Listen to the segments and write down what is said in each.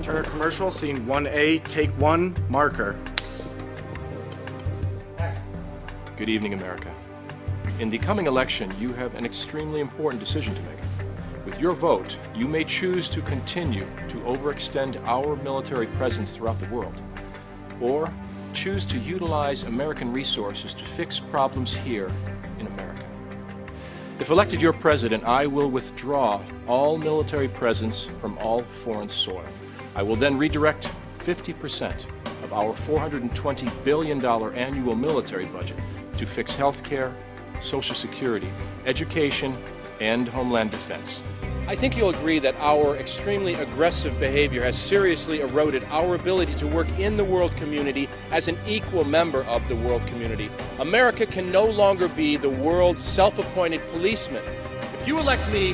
Turner commercial, scene 1A, take 1, marker. Good evening, America. In the coming election, you have an extremely important decision to make. With your vote, you may choose to continue to overextend our military presence throughout the world, or choose to utilize American resources to fix problems here in America. If elected your president, I will withdraw all military presence from all foreign soil. I will then redirect 50% of our $420 billion annual military budget to fix health care, Social Security, education, and homeland defense. I think you'll agree that our extremely aggressive behavior has seriously eroded our ability to work in the world community as an equal member of the world community. America can no longer be the world's self-appointed policeman. If you elect me,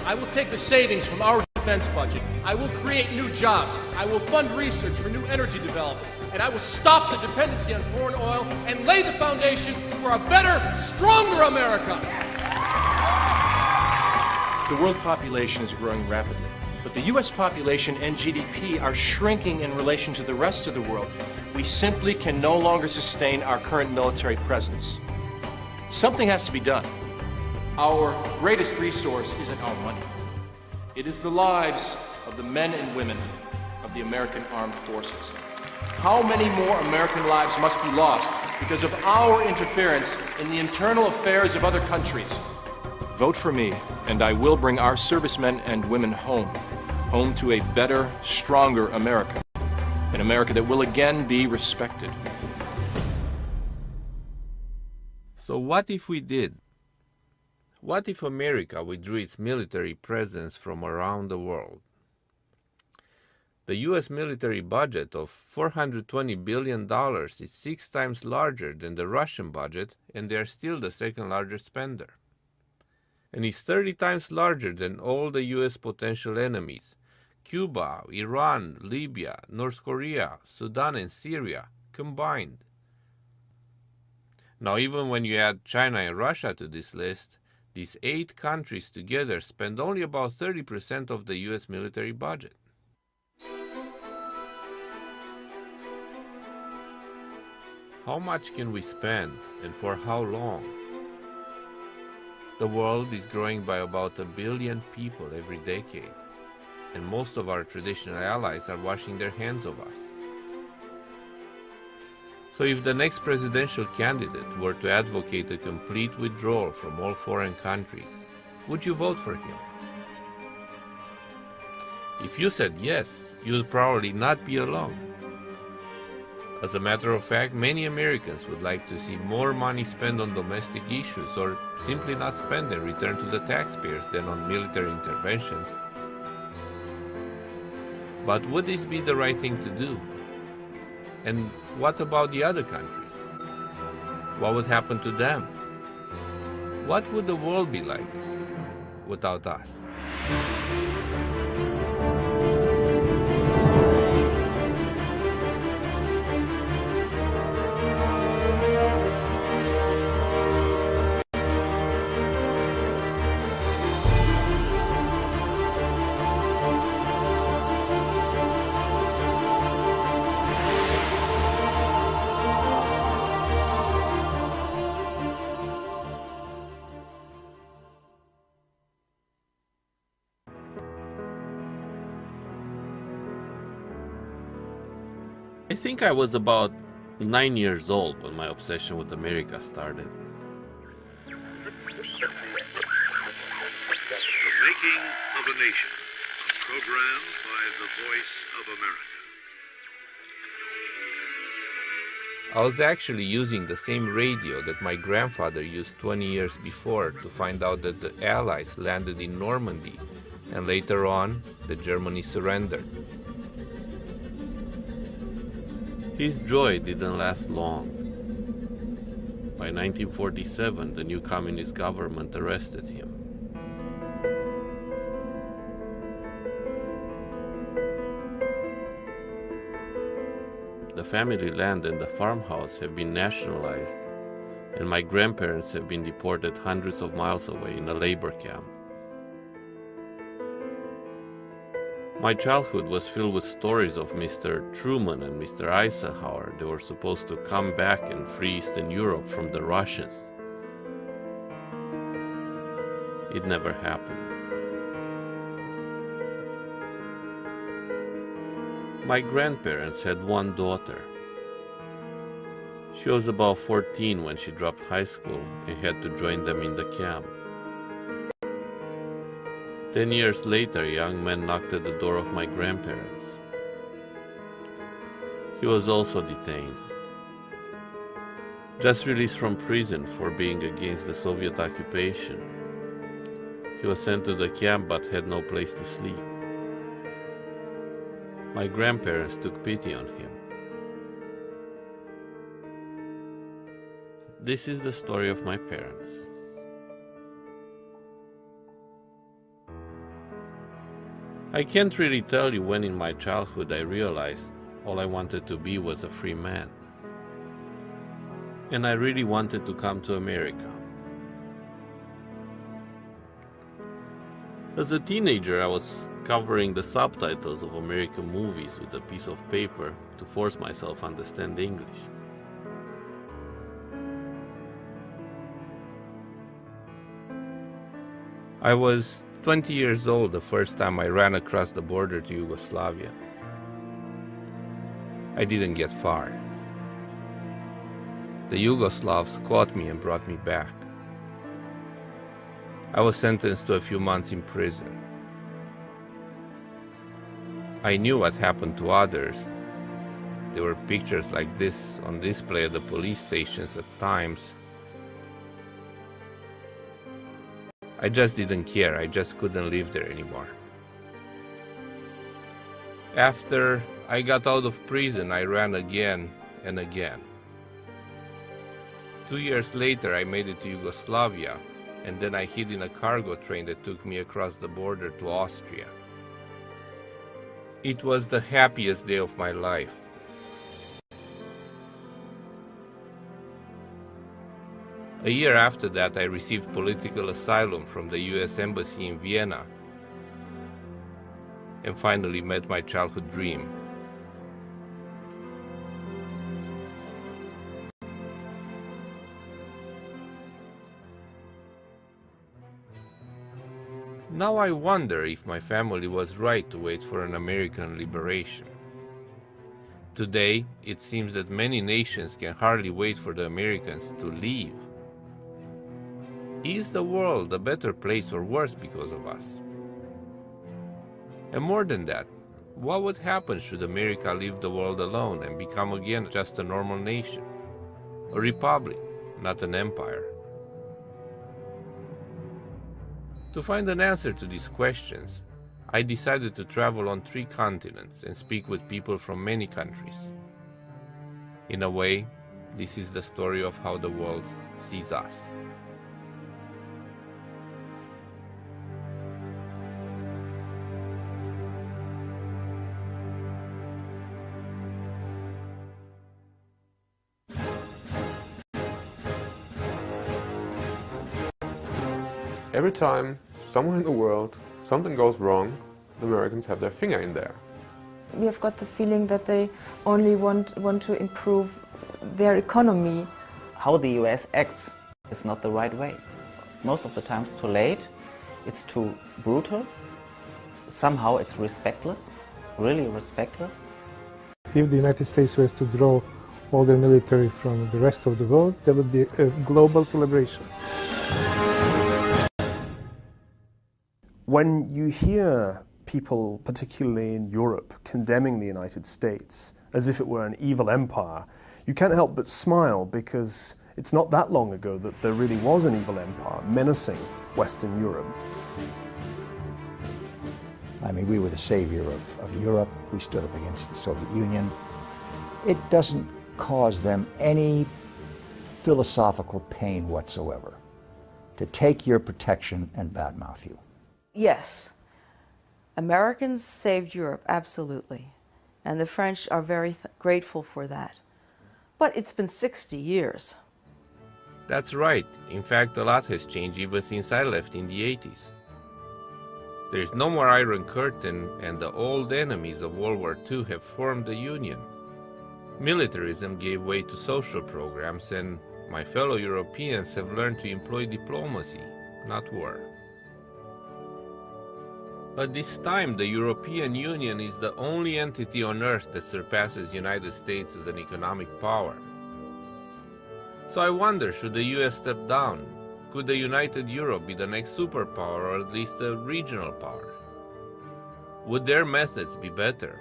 I will take the savings from our defense budget. I will create new jobs. I will fund research for new energy development. And I will stop the dependency on foreign oil and lay the foundation for a better, stronger America. The world population is growing rapidly, but the U.S. population and GDP are shrinking in relation to the rest of the world. We simply can no longer sustain our current military presence. Something has to be done. Our greatest resource isn't our money. It is the lives of the men and women of the American Armed Forces. How many more American lives must be lost because of our interference in the internal affairs of other countries? Vote for me, and I will bring our servicemen and women home to a better, stronger America, an America that will again be respected. So what if we did? What if America withdrew its military presence from around the world? The U.S. military budget of $420 billion is 6 times larger than the Russian budget, and they are still the second largest spender. And is 30 times larger than all the U.S. potential enemies: Cuba, Iran, Libya, North Korea, Sudan, and Syria combined. Now, even when you add China and Russia to this list, these 8 countries together spend only about 30% of the U.S. military budget. How much can we spend, and for how long? The world is growing by about 1 billion people every decade, and most of our traditional allies are washing their hands of us. So if the next presidential candidate were to advocate a complete withdrawal from all foreign countries, would you vote for him? If you said yes, you'll probably not be alone. As a matter of fact, many Americans would like to see more money spent on domestic issues, or simply not spend and return to the taxpayers, than on military interventions. But would this be the right thing to do? And what about the other countries? What would happen to them? What would the world be like without us? I think I was about 9 years old when my obsession with America started. The Making of a Nation, a program by The Voice of America. I was actually using the same radio that my grandfather used 20 years before to find out that the Allies landed in Normandy, and later on, that Germany surrendered. His joy didn't last long. By 1947, the new communist government arrested him. The family land and the farmhouse have been nationalized, and my grandparents have been deported hundreds of miles away in a labor camp. My childhood was filled with stories of Mr. Truman and Mr. Eisenhower. They were supposed to come back and free Eastern Europe from the Russians. It never happened. My grandparents had one daughter. She was about 14 when she dropped high school and had to join them in the camp. 10 years later, a young man knocked at the door of my grandparents. He was also detained. Just released from prison for being against the Soviet occupation. He was sent to the camp but had no place to sleep. My grandparents took pity on him. This is the story of my parents. I can't really tell you when in my childhood I realized all I wanted to be was a free man. And I really wanted to come to America. As a teenager, I was covering the subtitles of American movies with a piece of paper to force myself to understand English. I was 20 years old the first time I ran across the border to Yugoslavia. I didn't get far. The Yugoslavs caught me and brought me back. I was sentenced to a few months in prison. I knew what happened to others. There were pictures like this on display at the police stations at times. I just didn't care. I just couldn't live there anymore. After I got out of prison, I ran again and again. 2 years later, I made it to Yugoslavia, and then I hid in a cargo train that took me across the border to Austria. It was the happiest day of my life. A year after that, I received political asylum from the US Embassy in Vienna and finally met my childhood dream. Now I wonder if my family was right to wait for an American liberation. Today, it seems that many nations can hardly wait for the Americans to leave. Is the world a better place or worse because of us? And more than that, what would happen should America leave the world alone and become again just a normal nation? A republic, not an empire? To find an answer to these questions, I decided to travel on 3 continents and speak with people from many countries. In a way, this is the story of how the world sees us. Every time somewhere in the world something goes wrong, the Americans have their finger in there. We have got the feeling that they only want to improve their economy. How the US acts is not the right way. Most of the time it's too late, it's too brutal, somehow it's respectless, really respectless. If the United States were to draw all their military from the rest of the world, there would be a global celebration. When you hear people, particularly in Europe, condemning the United States as if it were an evil empire, you can't help but smile, because it's not that long ago that there really was an evil empire menacing Western Europe. I mean, we were the savior of Europe. We stood up against the Soviet Union. It doesn't cause them any philosophical pain whatsoever to take your protection and badmouth you. Yes, Americans saved Europe, absolutely, and the French are very grateful for that. But it's been 60 years. That's right. In fact, a lot has changed ever since I left in the 80s. There is no more Iron Curtain, and the old enemies of World War II have formed a union. Militarism gave way to social programs, and my fellow Europeans have learned to employ diplomacy, not war. At this time, the European Union is the only entity on earth that surpasses the United States as an economic power. So I wonder, should the US step down? Could the United Europe be the next superpower, or at least a regional power? Would their methods be better?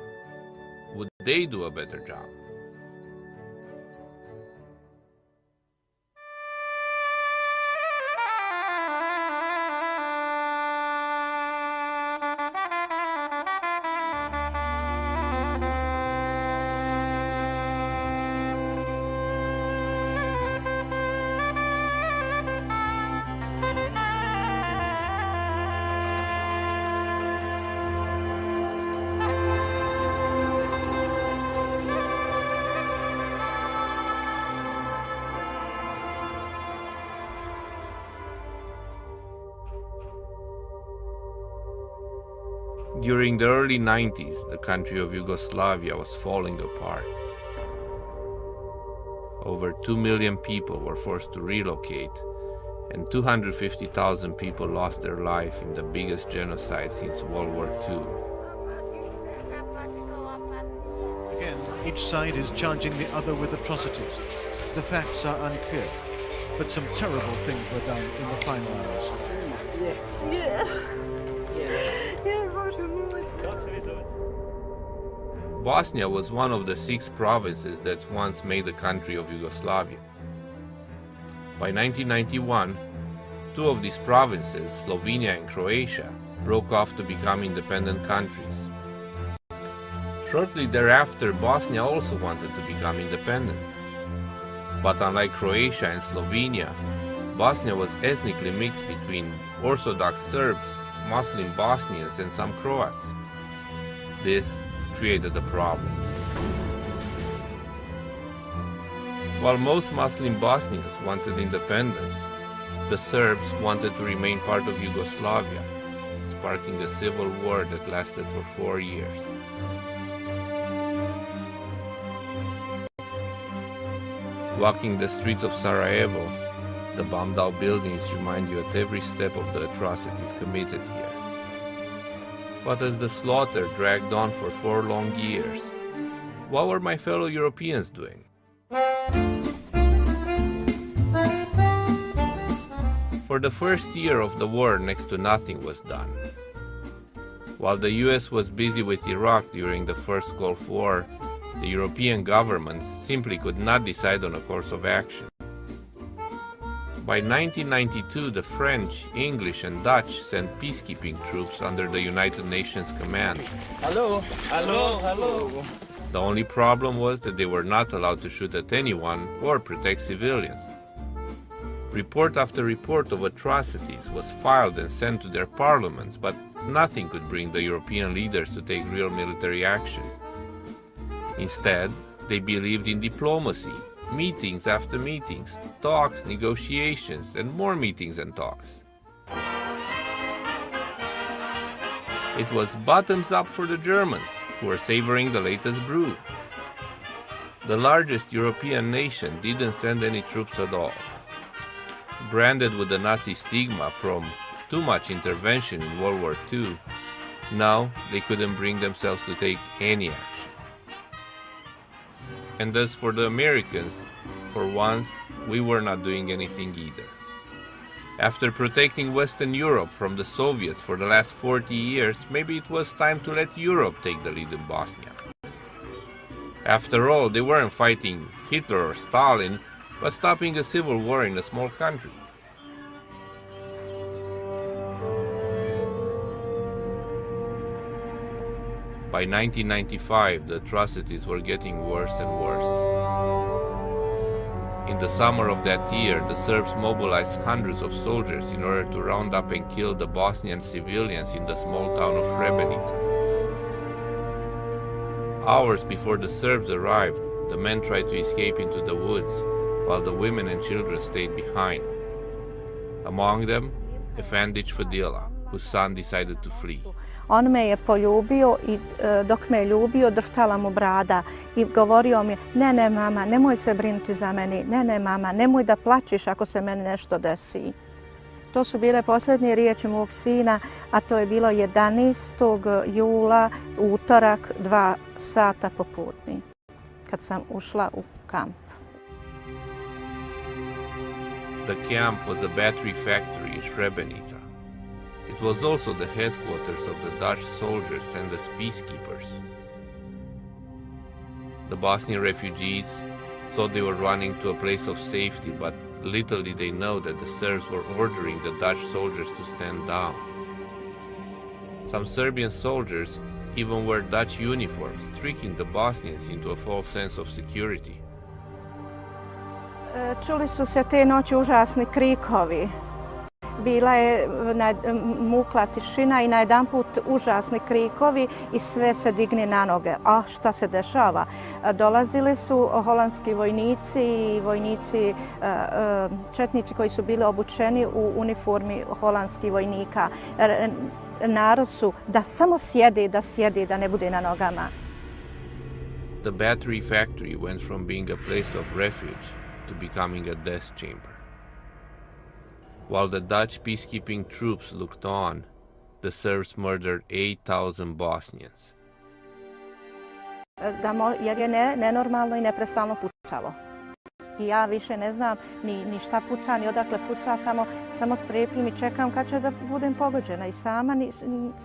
Would they do a better job? During the early 90s, the country of Yugoslavia was falling apart. Over 2 million people were forced to relocate, and 250,000 people lost their life in the biggest genocide since World War II. Again, each side is charging the other with atrocities. The facts are unclear, but some terrible things were done in the final hours. Bosnia was one of the 6 provinces that once made the country of Yugoslavia. By 1991, 2 of these provinces, Slovenia and Croatia, broke off to become independent countries. Shortly thereafter, Bosnia also wanted to become independent. But unlike Croatia and Slovenia, Bosnia was ethnically mixed between Orthodox Serbs, Muslim Bosnians, and some Croats. This created a problem. While most Muslim Bosnians wanted independence, the Serbs wanted to remain part of Yugoslavia, sparking a civil war that lasted for 4 years. Walking the streets of Sarajevo, the bombed-out buildings remind you at every step of the atrocities committed here. But as the slaughter dragged on for 4 long years, what were my fellow Europeans doing? For the first year of the war, next to nothing was done. While the US was busy with Iraq during the first Gulf War, the European governments simply could not decide on a course of action. By 1992, the French, English, and Dutch sent peacekeeping troops under the United Nations command. Hello, hello, hello. The only problem was that they were not allowed to shoot at anyone or protect civilians. Report after report of atrocities was filed and sent to their parliaments, but nothing could bring the European leaders to take real military action. Instead, they believed in diplomacy, meetings after meetings, talks, negotiations, and more meetings and talks. It was bottoms up for the Germans, who were savoring the latest brew. The largest European nation didn't send any troops at all. Branded with the Nazi stigma from too much intervention in World War II, now they couldn't bring themselves to take any action. And as for the Americans, for once, we were not doing anything either. After protecting Western Europe from the Soviets for the last 40 years, maybe it was time to let Europe take the lead in Bosnia. After all, they weren't fighting Hitler or Stalin, but stopping a civil war in a small country. By 1995, the atrocities were getting worse and worse. In the summer of that year, the Serbs mobilized hundreds of soldiers in order to round up and kill the Bosnian civilians in the small town of Srebrenica. Hours before the Serbs arrived, the men tried to escape into the woods, while the women and children stayed behind. Among them, Efendic Fadila, whose son decided to flee. On me je poljubio i dok me je ljubio drhtala mu brada i govorio mi ne mama, nemoj se brinuti za meni, ne mama, nemoj da plačiš ako se meni nešto desi. To su bile posljednje riječi mog sina, a to je bilo 11. jula, utorak, 2 sata popodne, kad sam ušla u kamp. The camp was a battery factory in Srebrenica. It was also the headquarters of the Dutch soldiers and as peacekeepers. The Bosnian refugees thought they were running to a place of safety, but little did they know that the Serbs were ordering the Dutch soldiers to stand down. Some Serbian soldiers even wear Dutch uniforms, tricking the Bosnians into a false sense of security. Čuli su se te noći užasni krikovi. Bila je mukla tišina i najedanput užasni krikovi i sve se digne na noge. A šta se dešava? Dolazili su holandski vojnici i vojnici, četnici koji su bili obučeni u uniformi holandskih vojnika. Narod su da samo sjede, da ne bude na nogama. The battery factory went from being a place of refuge to becoming a death chamber. While the Dutch peacekeeping troops looked on, the Serbs murdered 8,000 Bosnians. Jer je nenormalno i neprestano pucalo. I ja više ne znam ni šta puca, ni odakle puca, samo strepim i čekam kad će da budem pogođena. I sama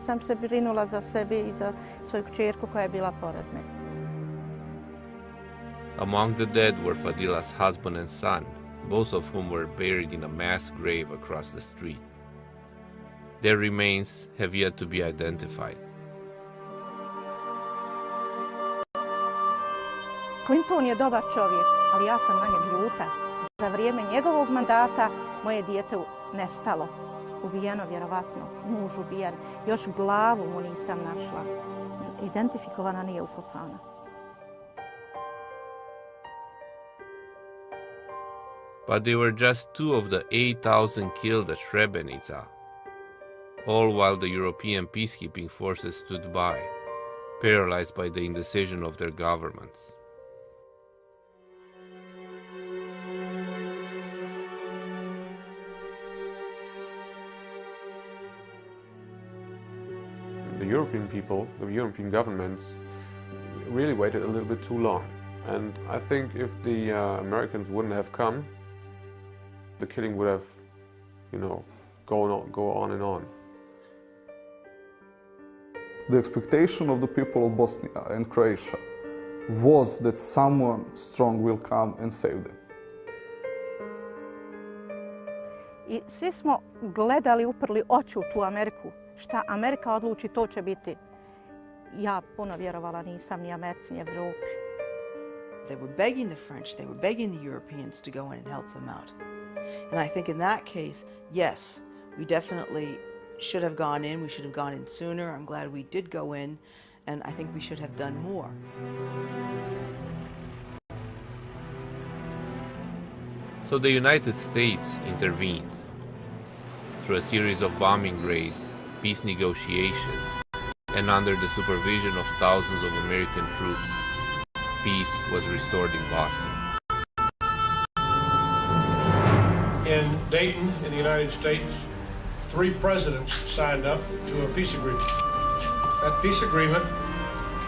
sam se brinula za sebe i za svoju kćerku koja je bila pored me. Among the dead were Fadila's husband and son, both of whom were buried in a mass grave across the street. Their remains have yet to be identified. Clinton je dobar čovjek, ali ja sam na njeg ljuta. Za vrijeme njegovog mandata moje dijete nestalo. Ubijeno vjerovatno, muž ubijen. Još glavu mu nisam našla. Identifikovana, nije ukopana. But they were just 2 of the 8,000 killed at Srebrenica, all while the European peacekeeping forces stood by, paralyzed by the indecision of their governments. The European people, the European governments, really waited a little bit too long. And I think if the Americans wouldn't have come, the killing would have, go on and on. The expectation of the people of Bosnia and Croatia was that someone strong will come and save them. I svi smo gledali, uprli oči u tu Ameriku. Šta Amerika odluči, to će biti. Ja puno vjerovala nisam ni Americi, ni Evropi. They were begging the French, they were begging the Europeans to go in and help them out. And I think in that case, yes, we definitely should have gone in. We should have gone in sooner. I'm glad we did go in, and I think we should have done more. So the United States intervened. Through a series of bombing raids, peace negotiations, and under the supervision of thousands of American troops, peace was restored in Bosnia. In Dayton, in the United States, 3 presidents signed up to a peace agreement. That peace agreement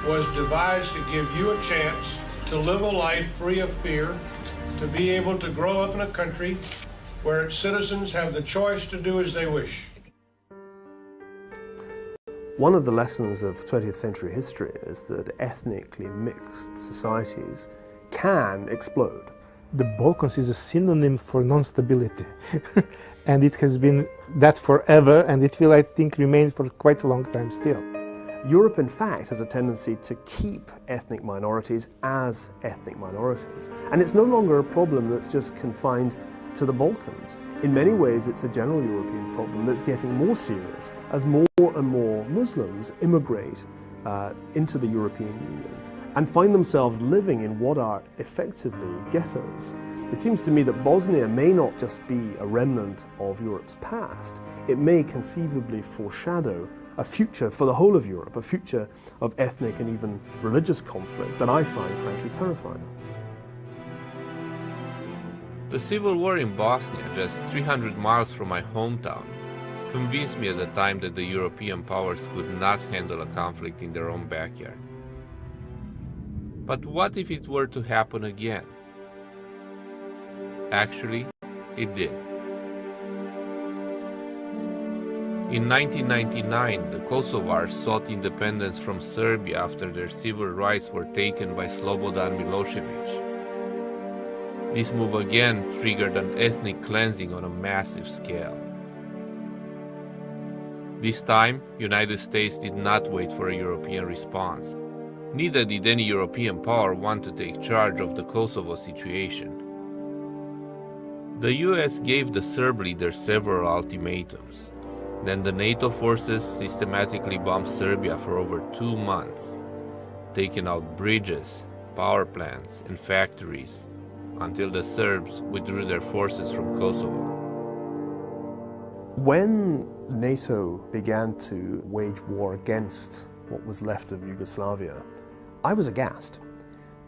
was devised to give you a chance to live a life free of fear, to be able to grow up in a country where its citizens have the choice to do as they wish. One of the lessons of 20th century history is that ethnically mixed societies can explode. The Balkans is a synonym for non-stability. And it has been that forever, and it will, I think, remain for quite a long time still. Europe, in fact, has a tendency to keep ethnic minorities as ethnic minorities. And it's no longer a problem that's just confined to the Balkans. In many ways, it's a general European problem that's getting more serious as more and more Muslims immigrate into the European Union and find themselves living in what are effectively ghettos. It seems to me that Bosnia may not just be a remnant of Europe's past, it may conceivably foreshadow a future for the whole of Europe, a future of ethnic and even religious conflict that I find frankly terrifying. The civil war in Bosnia, just 300 miles from my hometown, convinced me at the time that the European powers could not handle a conflict in their own backyard. But what if it were to happen again? Actually, it did. In 1999, the Kosovars sought independence from Serbia after their civil rights were taken by Slobodan Milosevic. This move again triggered an ethnic cleansing on a massive scale. This time, United States did not wait for a European response. Neither did any European power want to take charge of the Kosovo situation. The US gave the Serb leader several ultimatums. Then the NATO forces systematically bombed Serbia for over 2 months, taking out bridges, power plants, and factories, until the Serbs withdrew their forces from Kosovo. When NATO began to wage war against what was left of Yugoslavia, I was aghast,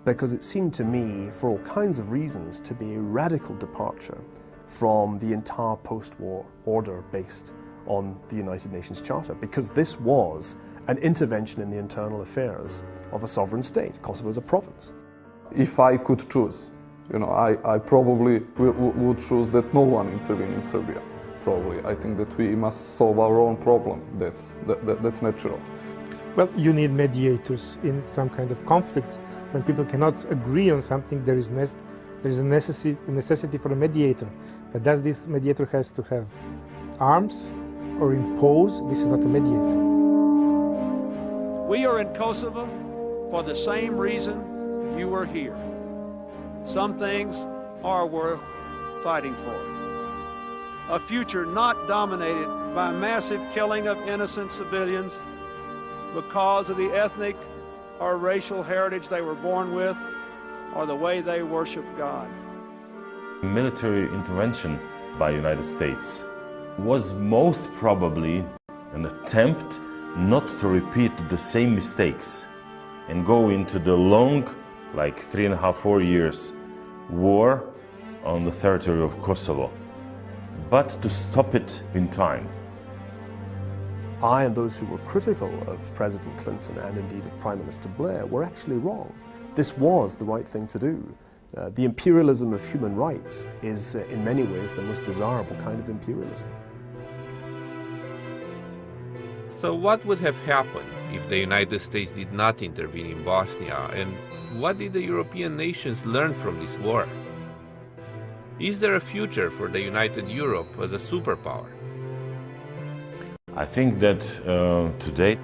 because it seemed to me, for all kinds of reasons, to be a radical departure from the entire post-war order based on the United Nations Charter, because this was an intervention in the internal affairs of a sovereign state. Kosovo is a province. If I could choose, I probably would choose that no one intervene in Serbia. Probably, I think that we must solve our own problem. That's natural. Well, you need mediators in some kind of conflicts. When people cannot agree on something, there is a necessity for a mediator. But does this mediator has to have arms or impose? This is not a mediator. We are in Kosovo for the same reason you are here. Some things are worth fighting for. A future not dominated by massive killing of innocent civilians because of the ethnic or racial heritage they were born with or the way they worship God. Military intervention by the United States was most probably an attempt not to repeat the same mistakes and go into the long, like 3.5–4 years, war on the territory of Kosovo, but to stop it in time. I and those who were critical of President Clinton and indeed of Prime Minister Blair were actually wrong. This was the right thing to do. The imperialism of human rights is in many ways the most desirable kind of imperialism. So what would have happened if the United States did not intervene in Bosnia, and what did the European nations learn from this war? Is there a future for the United Europe as a superpower? I think that today,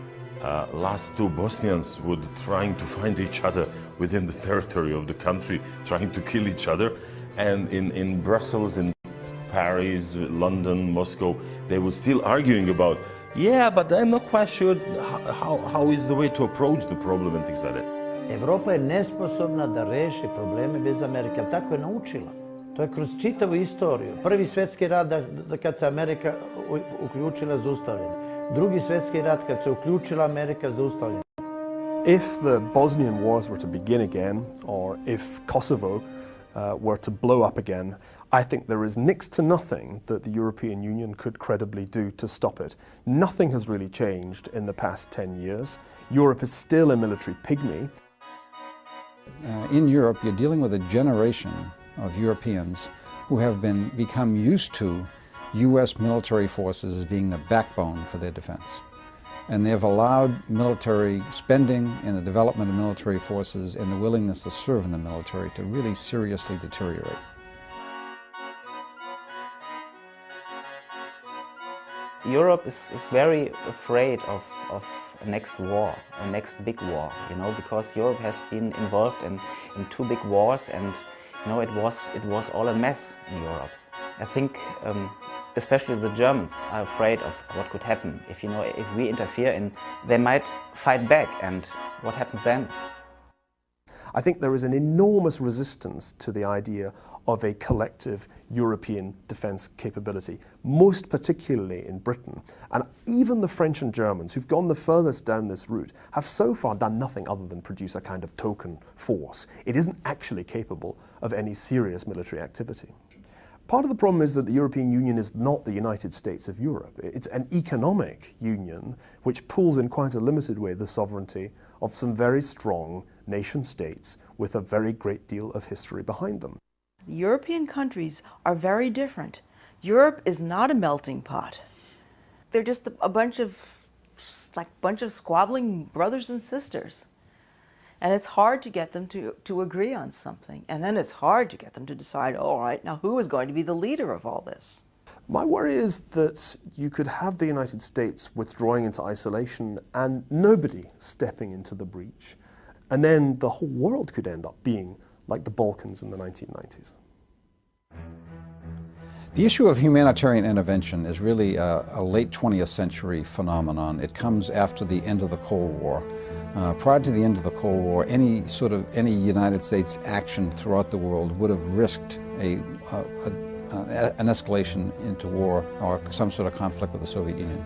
last two Bosnians would trying to find each other within the territory of the country, trying to kill each other, and in Brussels, in Paris, London, Moscow, they were still arguing about, yeah, but I'm not quite sure how is the way to approach the problem and things like that. Evropa je nesposobna da reši probleme bez Amerike, ali tako je naučila. To je kroz čitavu istoriju. Prvi svjetski rat, kad se Amerika uključila, zaustavljen. Drugi svjetski rat, kad se uključila Amerika, zaustavljen. If the Bosnian wars were to begin again, or if Kosovo were to blow up again, I think there is next to nothing that the European Union could credibly do to stop it. Nothing has really changed in the past 10 years. Europe is still a military pygmy. In Europe, you're dealing with a generation of Europeans who have become used to U.S. military forces as being the backbone for their defense. And they've allowed military spending and the development of military forces and the willingness to serve in the military to really seriously deteriorate. Europe is very afraid of a next war, a next big war, because Europe has been involved in two big wars, and it was all a mess in Europe. I think especially the Germans are afraid of what could happen if we interfere, and they might fight back, and what happens then? I think there is an enormous resistance to the idea of a collective European defence capability, most particularly in Britain. And even the French and Germans, who've gone the furthest down this route, have so far done nothing other than produce a kind of token force. It isn't actually capable of any serious military activity. Part of the problem is that the European Union is not the United States of Europe. It's an economic union which pulls in quite a limited way the sovereignty of some very strong nation states with a very great deal of history behind them. The European countries are very different. Europe is not a melting pot. They're just a bunch of squabbling brothers and sisters. And it's hard to get them to agree on something. And then it's hard to get them to decide, all right, now who is going to be the leader of all this? My worry is that you could have the United States withdrawing into isolation and nobody stepping into the breach. And then the whole world could end up being like the Balkans in the 1990s. The issue of humanitarian intervention is really a late 20th century phenomenon. It comes after the end of the Cold War. Prior to the end of the Cold War, any United States action throughout the world would have risked an escalation into war or some sort of conflict with the Soviet Union.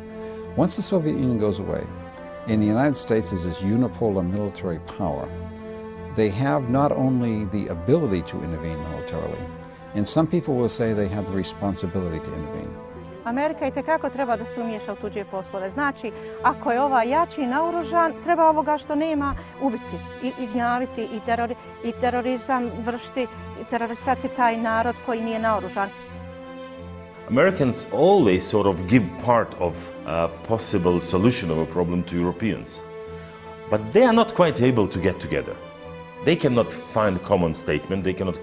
Once the Soviet Union goes away, and the United States is this unipolar military power, they have not only the ability to intervene militarily, and some people will say they have the responsibility to intervene. Amerika itekako treba da se umiješa u tuđe poslove. Znači, ako je ova jači naoružan, treba ovoga što nema ubiti i gnjaviti i terorizam vršiti, terorisati taj narod koji nije naoružan. Americans always sort of give part of a possible solution of a problem to Europeans. But they are not quite able to get together. They cannot find a common statement, they cannot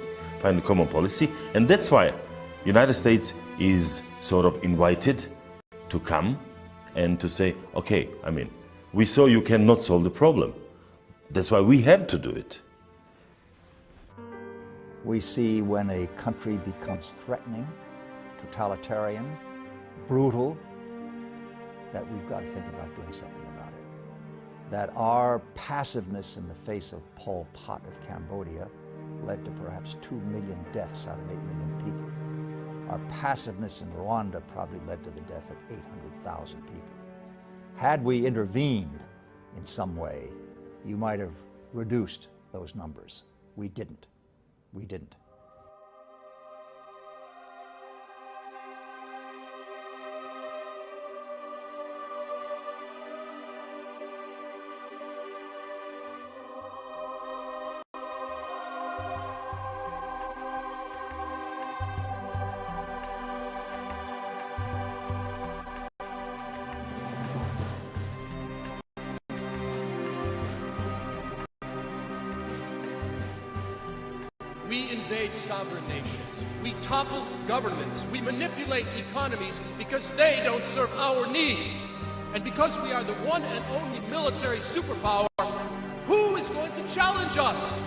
find a common policy, and that's why United States is sort of invited to come and to say, okay, I mean, we saw you cannot solve the problem. That's why we have to do it. We see when a country becomes threatening, totalitarian, brutal, that we've got to think about doing something about it. That our passiveness in the face of Pol Pot of Cambodia led to perhaps 2 million deaths out of 8 million people. Our passiveness in Rwanda probably led to the death of 800,000 people. Had we intervened in some way, you might have reduced those numbers. We didn't. We didn't. We invade sovereign nations. We topple governments. We manipulate economies because they don't serve our needs. And because we are the one and only military superpower, who is going to challenge us?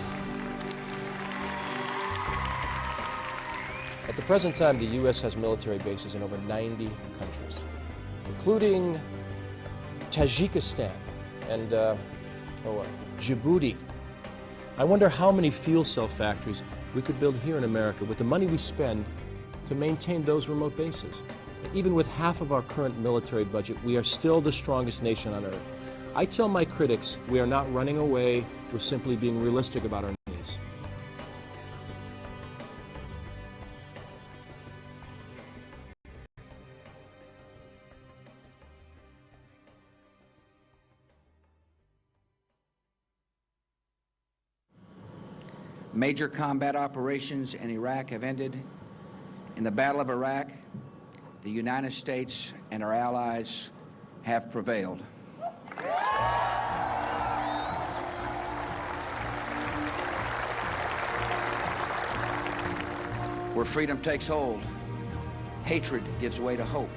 At the present time, the U.S. has military bases in over 90 countries, including Tajikistan and Djibouti. I wonder how many fuel cell factories we could build here in America with the money we spend to maintain those remote bases. Even with half of our current military budget, we are still the strongest nation on earth. I tell my critics we are not running away, we're simply being realistic about our needs. Major combat operations in Iraq have ended. In the Battle of Iraq, the United States and our allies have prevailed. Where freedom takes hold, hatred gives way to hope.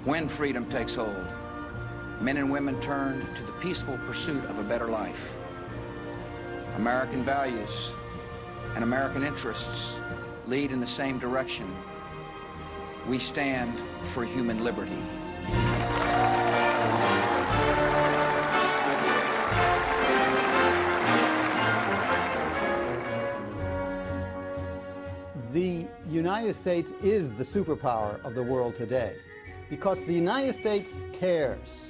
When freedom takes hold, men and women turn to the peaceful pursuit of a better life. American values and American interests lead in the same direction. We stand for human liberty. United States is the superpower of the world today because the United States cares.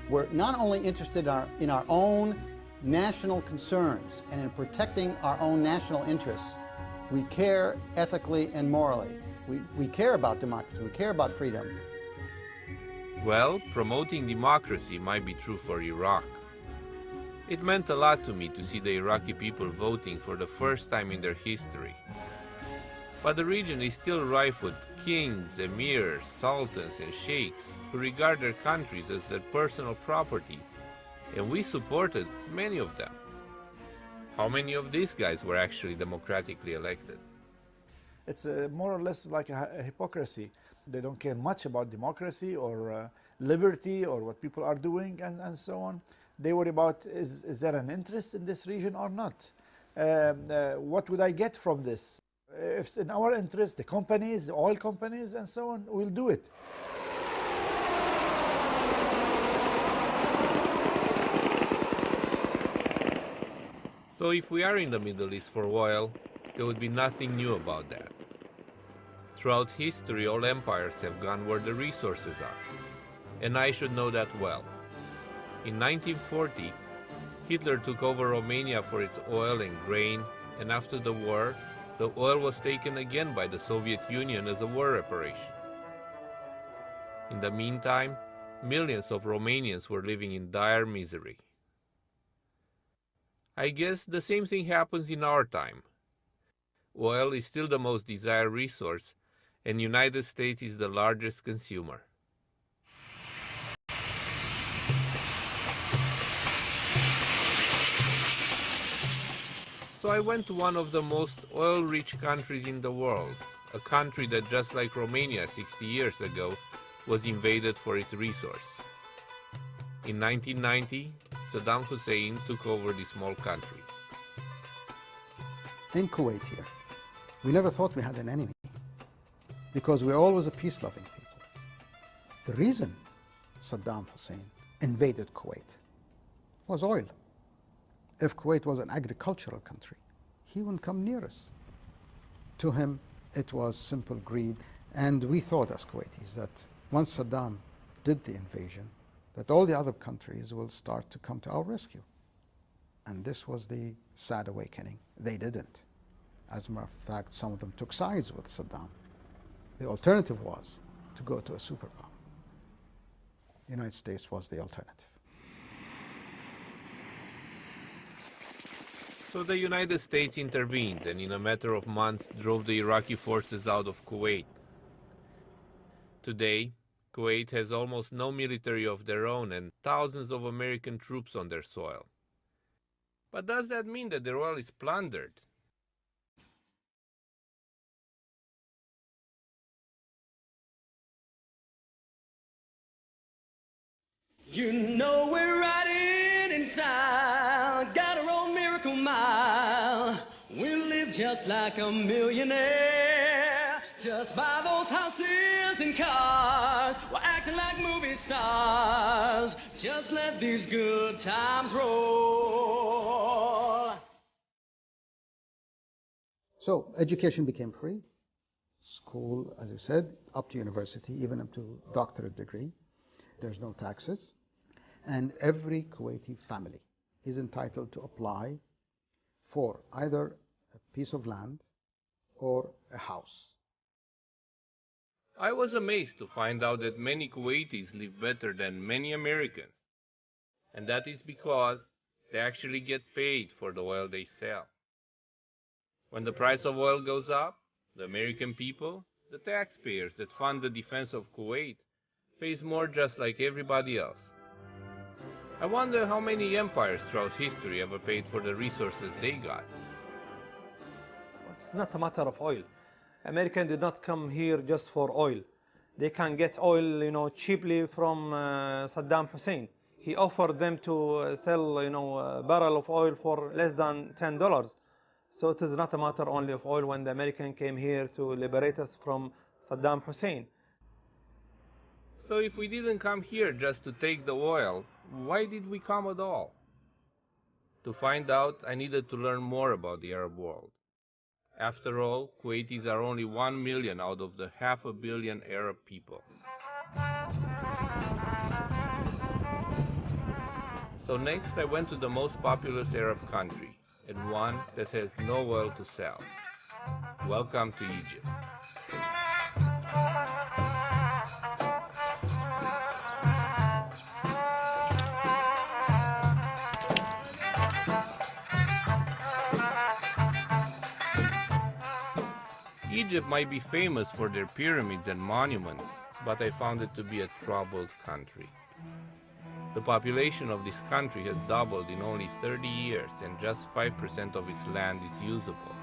We're not only interested in our own national concerns and in protecting our own national interests, we care ethically and morally. We care about democracy, we care about freedom. Well, promoting democracy might be true for Iraq. It meant a lot to me to see the Iraqi people voting for the first time in their history. But the region is still rife with kings, emirs, sultans, and sheikhs who regard their countries as their personal property, and we supported many of them. How many of these guys were actually democratically elected? It's more or less like a hypocrisy. They don't care much about democracy or liberty or what people are doing and so on. They worry about is there an interest in this region or not? What would I get from this? If it's in our interest, the companies, the oil companies and so on, will do it. So if we are in the Middle East for oil, there would be nothing new about that. Throughout history, all empires have gone where the resources are, and I should know that well. In 1940, Hitler took over Romania for its oil and grain, and after the war, the oil was taken again by the Soviet Union as a war reparation. In the meantime, millions of Romanians were living in dire misery. I guess the same thing happens in our time. Oil is still the most desired resource, and the United States is the largest consumer. So I went to one of the most oil-rich countries in the world, a country that, just like Romania 60 years ago, was invaded for its resource. In 1990, Saddam Hussein took over the small country. In Kuwait here, we never thought we had an enemy because we're always a peace-loving people. The reason Saddam Hussein invaded Kuwait was oil. If Kuwait was an agricultural country, he wouldn't come near us. To him, it was simple greed. And we thought as Kuwaitis that once Saddam did the invasion, that all the other countries will start to come to our rescue. And this was the sad awakening. They didn't. As a matter of fact, some of them took sides with Saddam. The alternative was to go to a superpower. The United States was the alternative. So the United States intervened and in a matter of months drove the Iraqi forces out of Kuwait. Today, Kuwait has almost no military of their own and thousands of American troops on their soil. But does that mean that their oil is plundered? You know we're riding in town, got our own miracle mile. We live just like a millionaire, just buy those houses and cars. We're acting like movie stars, just let these good times roll. So education became free. School, as you said, up to university, even up to doctorate degree. There's no taxes. And every Kuwaiti family is entitled to apply for either a piece of land or a house. I was amazed to find out that many Kuwaitis live better than many Americans. And that is because they actually get paid for the oil they sell. When the price of oil goes up, the American people, the taxpayers that fund the defense of Kuwait, pays more just like everybody else. I wonder how many empires throughout history ever paid for the resources they got. It's not a matter of oil. Americans did not come here just for oil. They can get oil, cheaply from Saddam Hussein. He offered them to sell, a barrel of oil for less than $10. So it is not a matter only of oil when the Americans came here to liberate us from Saddam Hussein. So if we didn't come here just to take the oil, why did we come at all? To find out, I needed to learn more about the Arab world. After all, Kuwaitis are only 1 million out of the 500 million Arab people. So next I went to the most populous Arab country, and one that has no oil to sell. Welcome to Egypt. Egypt might be famous for their pyramids and monuments, but I found it to be a troubled country. The population of this country has doubled in only 30 years, and just 5% of its land is usable.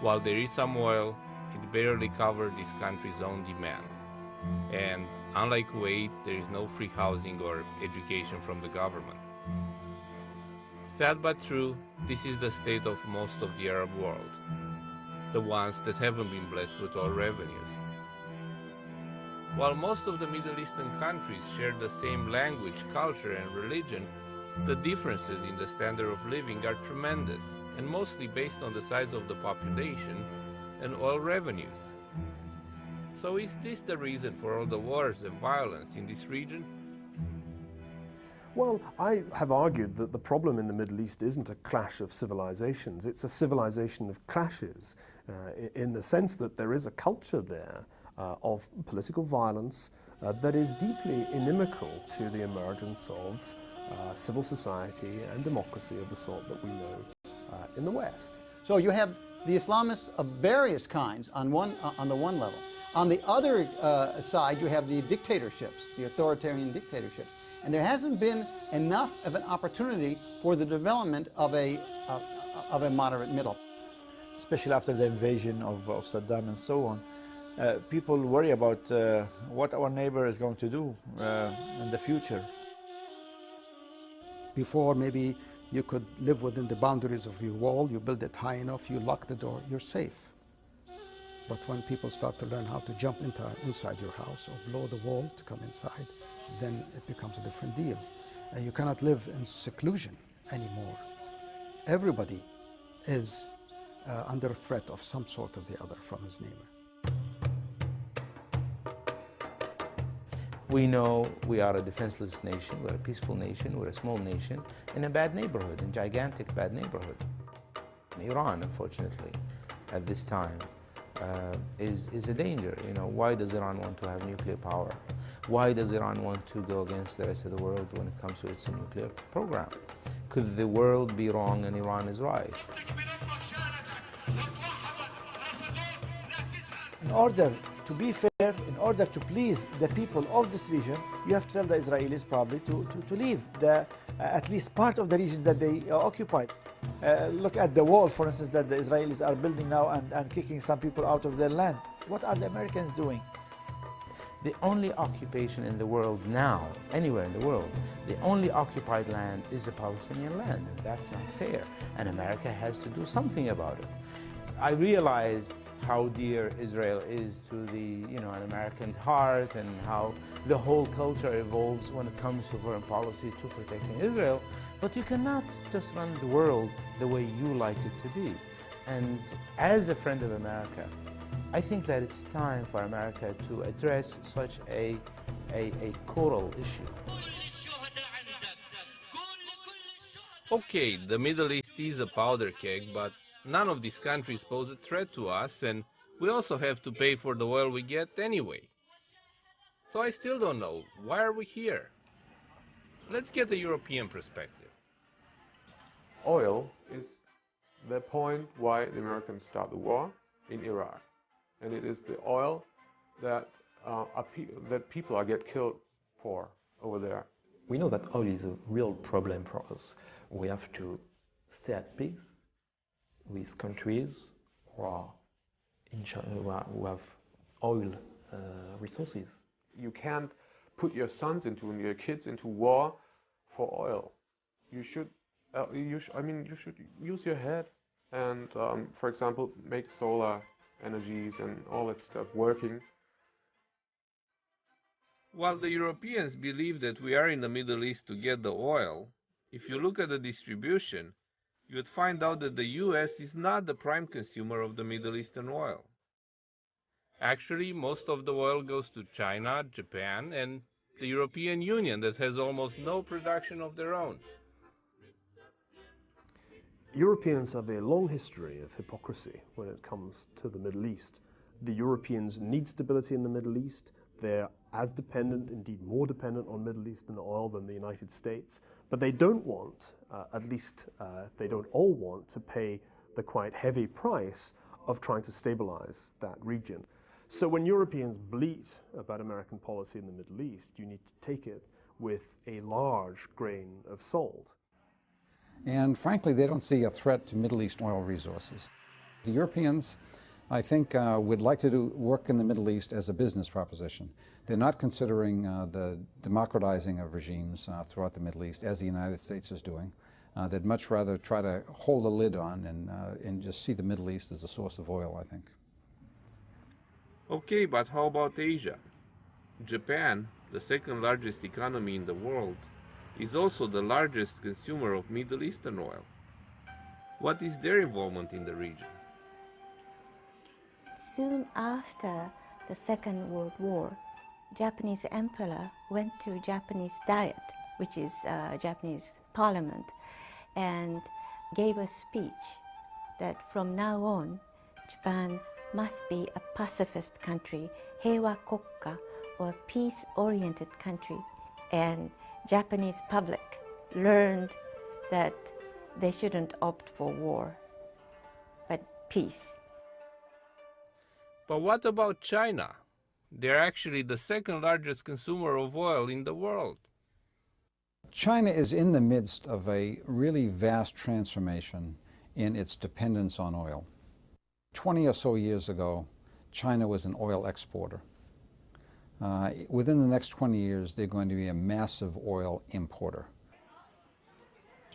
While there is some oil, it barely covers this country's own demand. And unlike Kuwait, there is no free housing or education from the government. Sad but true, this is the state of most of the Arab world, the ones that haven't been blessed with oil revenues. While most of the Middle Eastern countries share the same language, culture, and religion, the differences in the standard of living are tremendous and mostly based on the size of the population and oil revenues. So is this the reason for all the wars and violence in this region? Well, I have argued that the problem in the Middle East isn't a clash of civilizations, it's a civilization of clashes, in the sense that there is a culture there of political violence that is deeply inimical to the emergence of civil society and democracy of the sort that we know in the West. So you have the Islamists of various kinds on the one level. On the other side, you have the dictatorships, the authoritarian dictatorships. And there hasn't been enough of an opportunity for the development of a moderate middle. Especially after the invasion of Saddam and so on. People worry about what our neighbor is going to do in the future. Before, maybe you could live within the boundaries of your wall, you build it high enough, you lock the door, you're safe. But when people start to learn how to jump inside your house or blow the wall to come inside, then it becomes a different deal. You cannot live in seclusion anymore. Everybody is under threat of some sort of the other from his neighbor. We know we are a defenseless nation, we're a peaceful nation, we're a small nation in a bad neighborhood, in gigantic bad neighborhood. Iran, unfortunately, at this time, is a danger. You know, why does Iran want to have nuclear power? Why does Iran want to go against the rest of the world when it comes to its nuclear program? Could the world be wrong and Iran is right? In order to be fair, in order to please the people of this region, you have to tell the Israelis probably to leave at least part of the region that they occupied. Look at the wall, for instance, that the Israelis are building now and kicking some people out of their land. What are the Americans doing? The only occupation in the world now, anywhere in the world, the only occupied land is the Palestinian land, and that's not fair. And America has to do something about it. I realize how dear Israel is to an American's heart, and how the whole culture evolves when it comes to foreign policy to protecting Israel. But you cannot just run the world the way you like it to be. And as a friend of America, I think that it's time for America to address such a coral issue. Okay, the Middle East is a powder keg, but none of these countries pose a threat to us, and we also have to pay for the oil we get anyway. So I still don't know, why are we here? Let's get a European perspective. Oil is the point why the Americans start the war in Iraq. And it is the oil that people get killed for over there. We know that oil is a real problem for us. We have to stay at peace with countries who have oil resources. You can't put your sons and your kids into war for oil. You should use your head and, for example, make solar energies and all that stuff working. While the Europeans believe that we are in the Middle East to get the oil, if you look at the distribution, you would find out that the US is not the prime consumer of the Middle Eastern oil. Actually, most of the oil goes to China, Japan, and the European Union that has almost no production of their own. Europeans have a long history of hypocrisy when it comes to the Middle East. The Europeans need stability in the Middle East. They're as dependent, indeed more dependent on Middle Eastern oil than the United States. But they don't want, at least they don't all want, to pay the quite heavy price of trying to stabilize that region. So when Europeans bleat about American policy in the Middle East, you need to take it with a large grain of salt. And frankly, they don't see a threat to Middle East oil resources. The Europeans, I think, would like to do work in the Middle East as a business proposition. They're not considering the democratizing of regimes throughout the Middle East, as the United States is doing. They'd much rather try to hold a lid on and just see the Middle East as a source of oil, I think. Okay, but how about Asia? Japan, the second largest economy in the world, is also the largest consumer of Middle Eastern oil. What is their involvement in the region? Soon after the Second World War, Japanese emperor went to Japanese Diet, which is Japanese parliament, and gave a speech that from now on, Japan must be a pacifist country, Heiwa Kokka, or peace-oriented country. And Japanese public learned that they shouldn't opt for war, but peace. But what about China? They're actually the second largest consumer of oil in the world. China is in the midst of a really vast transformation in its dependence on oil. 20 or so years ago, China was an oil exporter. Within the next 20 years, they're going to be a massive oil importer.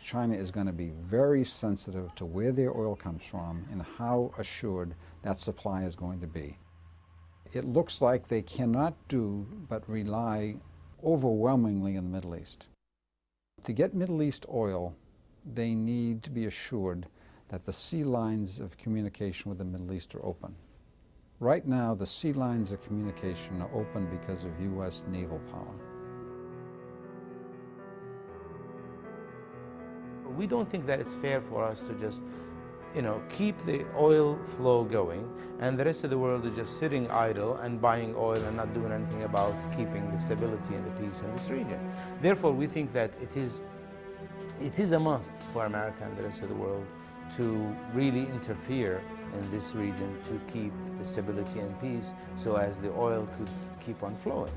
China is going to be very sensitive to where their oil comes from and how assured that supply is going to be. It looks like they cannot do but rely overwhelmingly in the Middle East. To get Middle East oil, they need to be assured that the sea lines of communication with the Middle East are open. Right now, the sea lines of communication are open because of U.S. naval power. We don't think that it's fair for us to just, keep the oil flow going and the rest of the world is just sitting idle and buying oil and not doing anything about keeping the stability and the peace in this region. Therefore, we think that it is a must for America and the rest of the world to really interfere in this region to keep the stability and peace so as the oil could keep on flowing.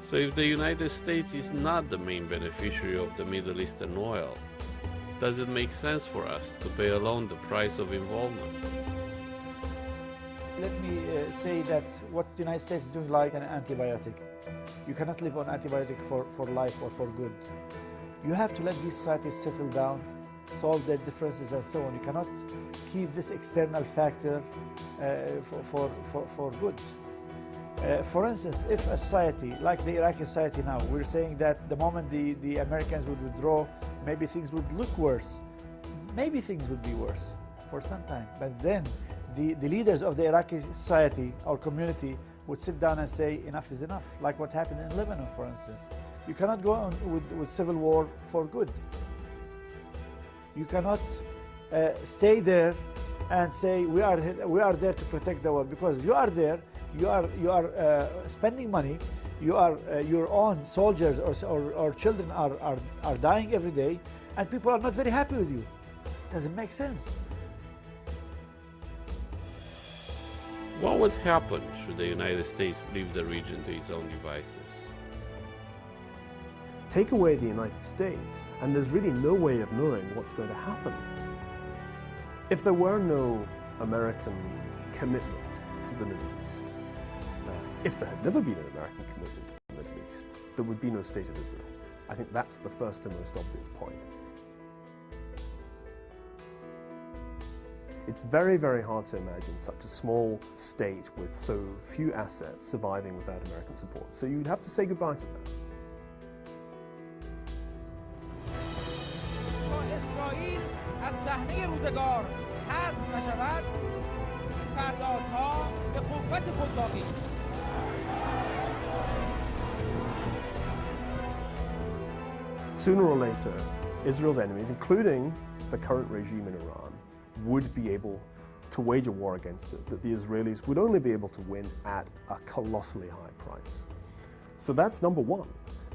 So if the United States is not the main beneficiary of the Middle Eastern oil, does it make sense for us to pay alone the price of involvement? Let me say that what the United States is doing like an antibiotic. You cannot live on antibiotic for life or for good. You have to let these societies settle down, solve their differences and so on. You cannot keep this external factor for good. For instance, if a society, like the Iraqi society now, we're saying that the moment the Americans would withdraw, maybe things would look worse. Maybe things would be worse for some time. But then the leaders of the Iraqi society or community would sit down and say enough is enough, like what happened in Lebanon, for instance. You cannot go on with civil war for good. You cannot stay there and say we are there to protect the world, because you are there. You are spending money. Your own soldiers or children are dying every day, and people are not very happy with you. It doesn't make sense. What would happen should the United States leave the region to its own devices? Take away the United States, and there's really no way of knowing what's going to happen. If there were no American commitment to the Middle East, if there had never been an American commitment to the Middle East, there would be no state of Israel. I think that's the first and most obvious point. It's very, very hard to imagine such a small state with so few assets surviving without American support. So you'd have to say goodbye to that. صحنه روزگار حذف نشود این فریادها به قوت خود باقی. Sooner or later, Israel's enemies, including the current regime in Iran, would be able to wage a war against it that the Israelis would only be able to win at a colossally high price. So that's number one.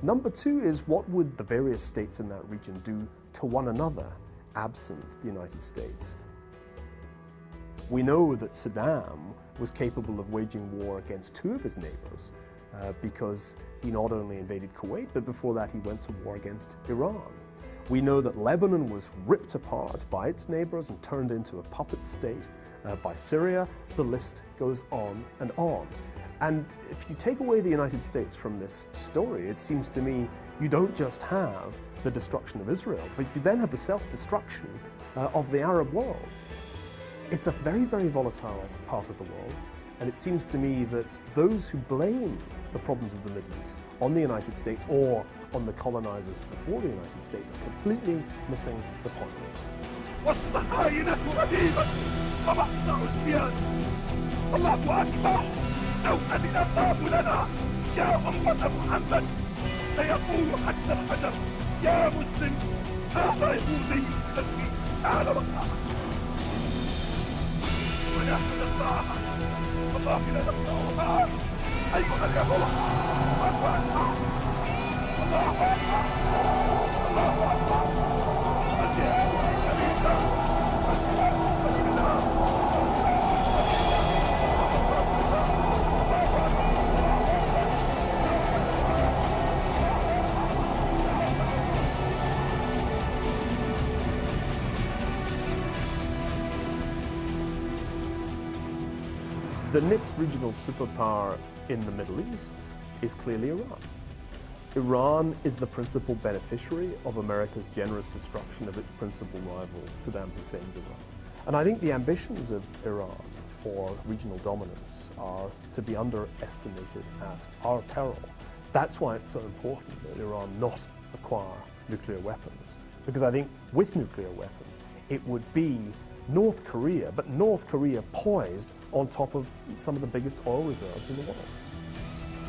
Number two is, what would the various states in that region do to one another absent the United States? We know that Saddam was capable of waging war against two of his neighbors because he not only invaded Kuwait, but before that he went to war against Iran. We know that Lebanon was ripped apart by its neighbors and turned into a puppet state by Syria. The list goes on and on. And if you take away the United States from this story, it seems to me you don't just have the destruction of Israel, but you then have the self-destruction of the Arab world. It's a very, very volatile part of the world, and it seems to me that those who blame the problems of the Middle East on the United States or on the colonizers before the United States are completely missing the point. والصهاينة رهيبة ومقطع الثياب. الله أكبر. لو أذن الله لنا يا أمة محمد سيقول حتى الحجر يا مسلم هذا يهودي خلفي تعال وقعنا ونحمد الله والله لا نقطعها أيها اليهود الله أكبر الله أكبر الله أكبر The next regional superpower in the Middle East is clearly Iran. Iran is the principal beneficiary of America's generous destruction of its principal rival, Saddam Hussein's Iran. And I think the ambitions of Iran for regional dominance are to be underestimated at our peril. That's why it's so important that Iran not acquire nuclear weapons. Because I think with nuclear weapons, it would be North Korea, but North Korea poised on top of some of the biggest oil reserves in the world.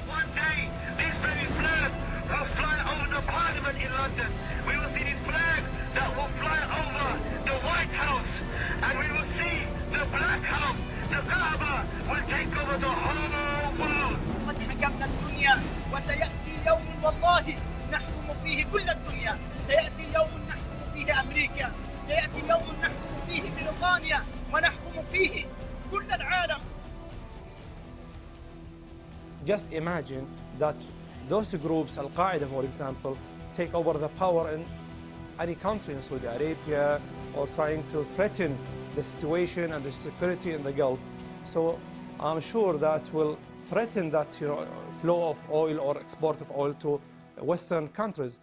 One day, this very flag will fly over the parliament in London. We will see this flag that will fly over the White House. And we will see the Black House, the Kaaba, will take over the whole world. قد حكمنا الدنيا وسيأتي يوم والله نحكم فيه كل الدنيا. سيأتي يوم نحكم فيه أمريكا. سيأتي يوم نحكم فيه بريطانيا ونحكم فيه كل العالم. Just imagine that those groups, Al-Qaeda for example, take over the power in any country in Saudi Arabia or trying to threaten the situation and the security in the Gulf. So I'm sure that will threaten that flow of oil or export of oil to Western countries.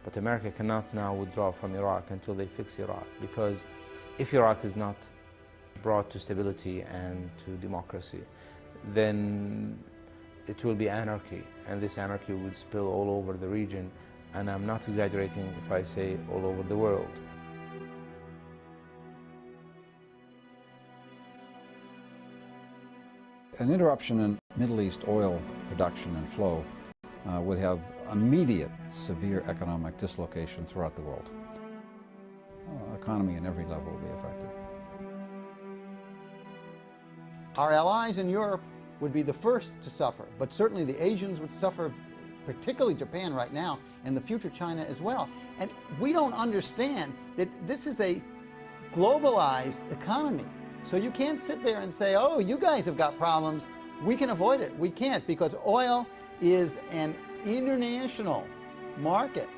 But America cannot now withdraw from Iraq until they fix Iraq, because if Iraq is not brought to stability and to democracy, then it will be anarchy, and this anarchy would spill all over the region, and I'm not exaggerating if I say all over the world. An interruption in Middle East oil production and flow would have immediate severe economic dislocation throughout the world. Economy in every level will be affected. Our allies in Europe would be the first to suffer, but certainly the Asians would suffer, particularly Japan right now, and the future China as well. And we don't understand that this is a globalized economy. So you can't sit there and say, oh, you guys have got problems, we can avoid it. We can't, because oil is an international market,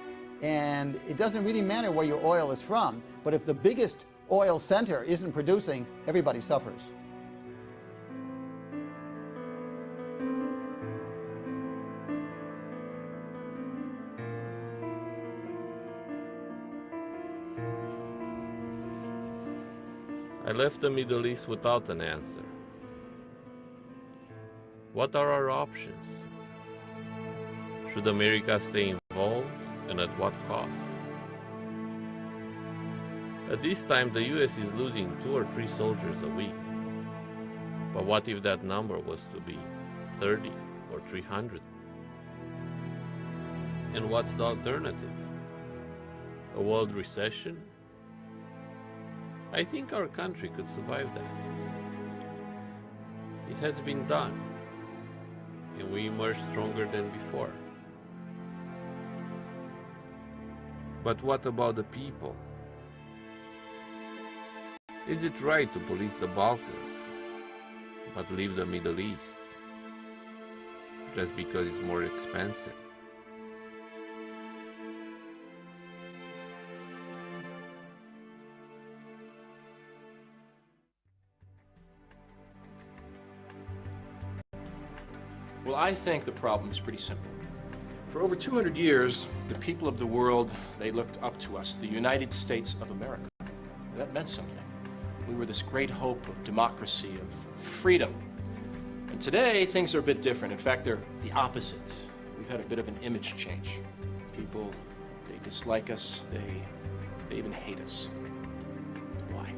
and it doesn't really matter where your oil is from, but if the biggest oil center isn't producing, everybody suffers. I left the Middle East without an answer. What are our options? Should America stay involved and at what cost? At this time, the US is losing 2 or 3 soldiers a week. But what if that number was to be 30 or 300? And what's the alternative? A world recession? I think our country could survive that. It has been done, and we emerge stronger than before. But what about the people? Is it right to police the Balkans, but leave the Middle East, just because it's more expensive? Well, I think the problem is pretty simple. For over 200 years, the people of the world, they looked up to us, the United States of America. That meant something. We were this great hope of democracy, of freedom. And today, things are a bit different. In fact, they're the opposite. We've had a bit of an image change. People, they dislike us, they even hate us. Why?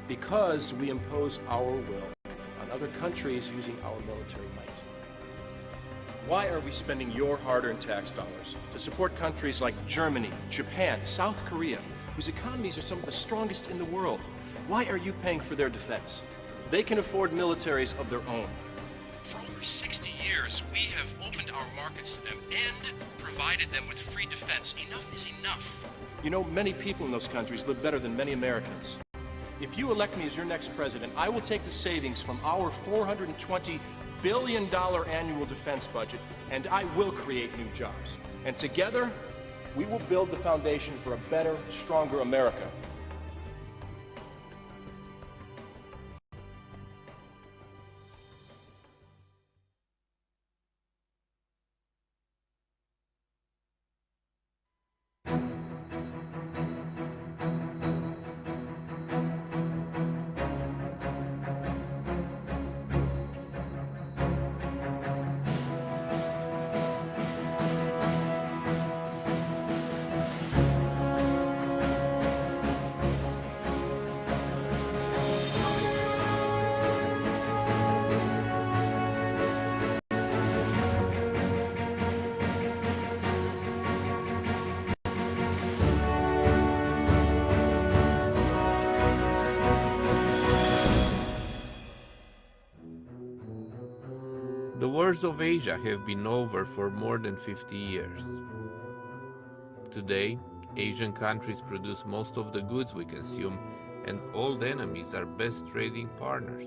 Because we impose our will on other countries using our military might. Why are we spending your hard-earned tax dollars to support countries like Germany, Japan, South Korea, whose economies are some of the strongest in the world? Why are you paying for their defense? They can afford militaries of their own. For over 60 years, we have opened our markets to them and provided them with free defense. Enough is enough. You know, many people in those countries live better than many Americans. If you elect me as your next president, I will take the savings from our $420 billion annual defense budget, and I will create new jobs. And together, we will build the foundation for a better, stronger America. The wars of Asia have been over for more than 50 years. Today, Asian countries produce most of the goods we consume, and old enemies are best trading partners.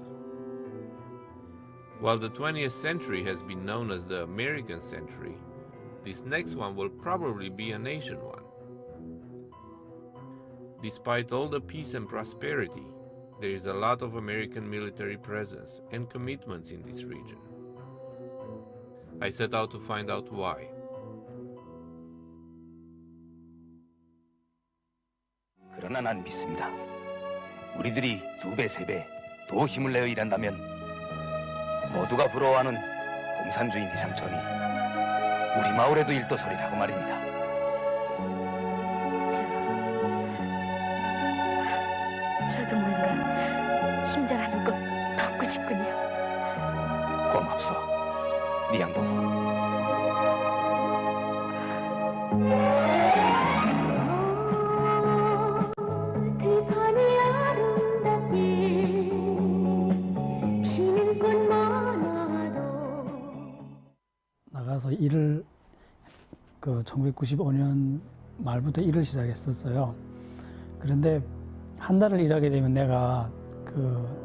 While the 20th century has been known as the American century, this next one will probably be an Asian one. Despite all the peace and prosperity, there is a lot of American military presence and commitments in this region. I set out to find out why. 그러나 난 믿습니다. 우리들이 2배, 3배 더 힘을 내어 일한다면 모두가 부러워하는 공산주의 미상천이 우리 마을에도 일도서리라고 말입니다. 저도 뭔가 힘들어하는 것 덮고 싶군요. 고맙소, 리양동. 나가서 일을 1995년 말부터 일을 시작했었어요. 그런데 한 달을 일하게 되면 내가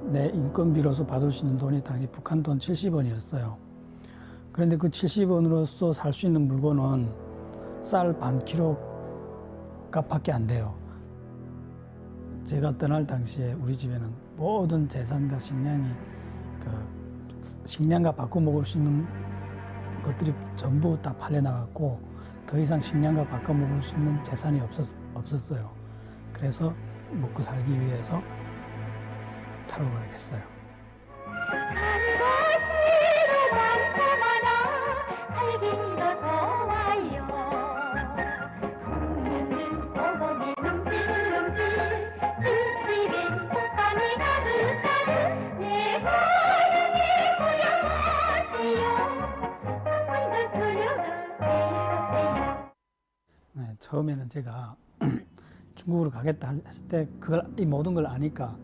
내 인건비로서 받을 수 있는 돈이 당시 북한 돈 70원이었어요. 그런데 그 70원으로서 살 수 있는 물건은 쌀 반 킬로 값밖에 안 돼요. 제가 떠날 당시에 우리 집에는 모든 재산과 식량이 식량과 바꿔 먹을 수 있는 것들이 전부 다 팔려나갔고 더 이상 식량과 바꿔 먹을 수 있는 재산이 없었어요. 그래서 먹고 살기 위해서 탈옥을 했어요. 처음에는 제가 중국으로 가겠다 했을 때 이 모든 걸 아니까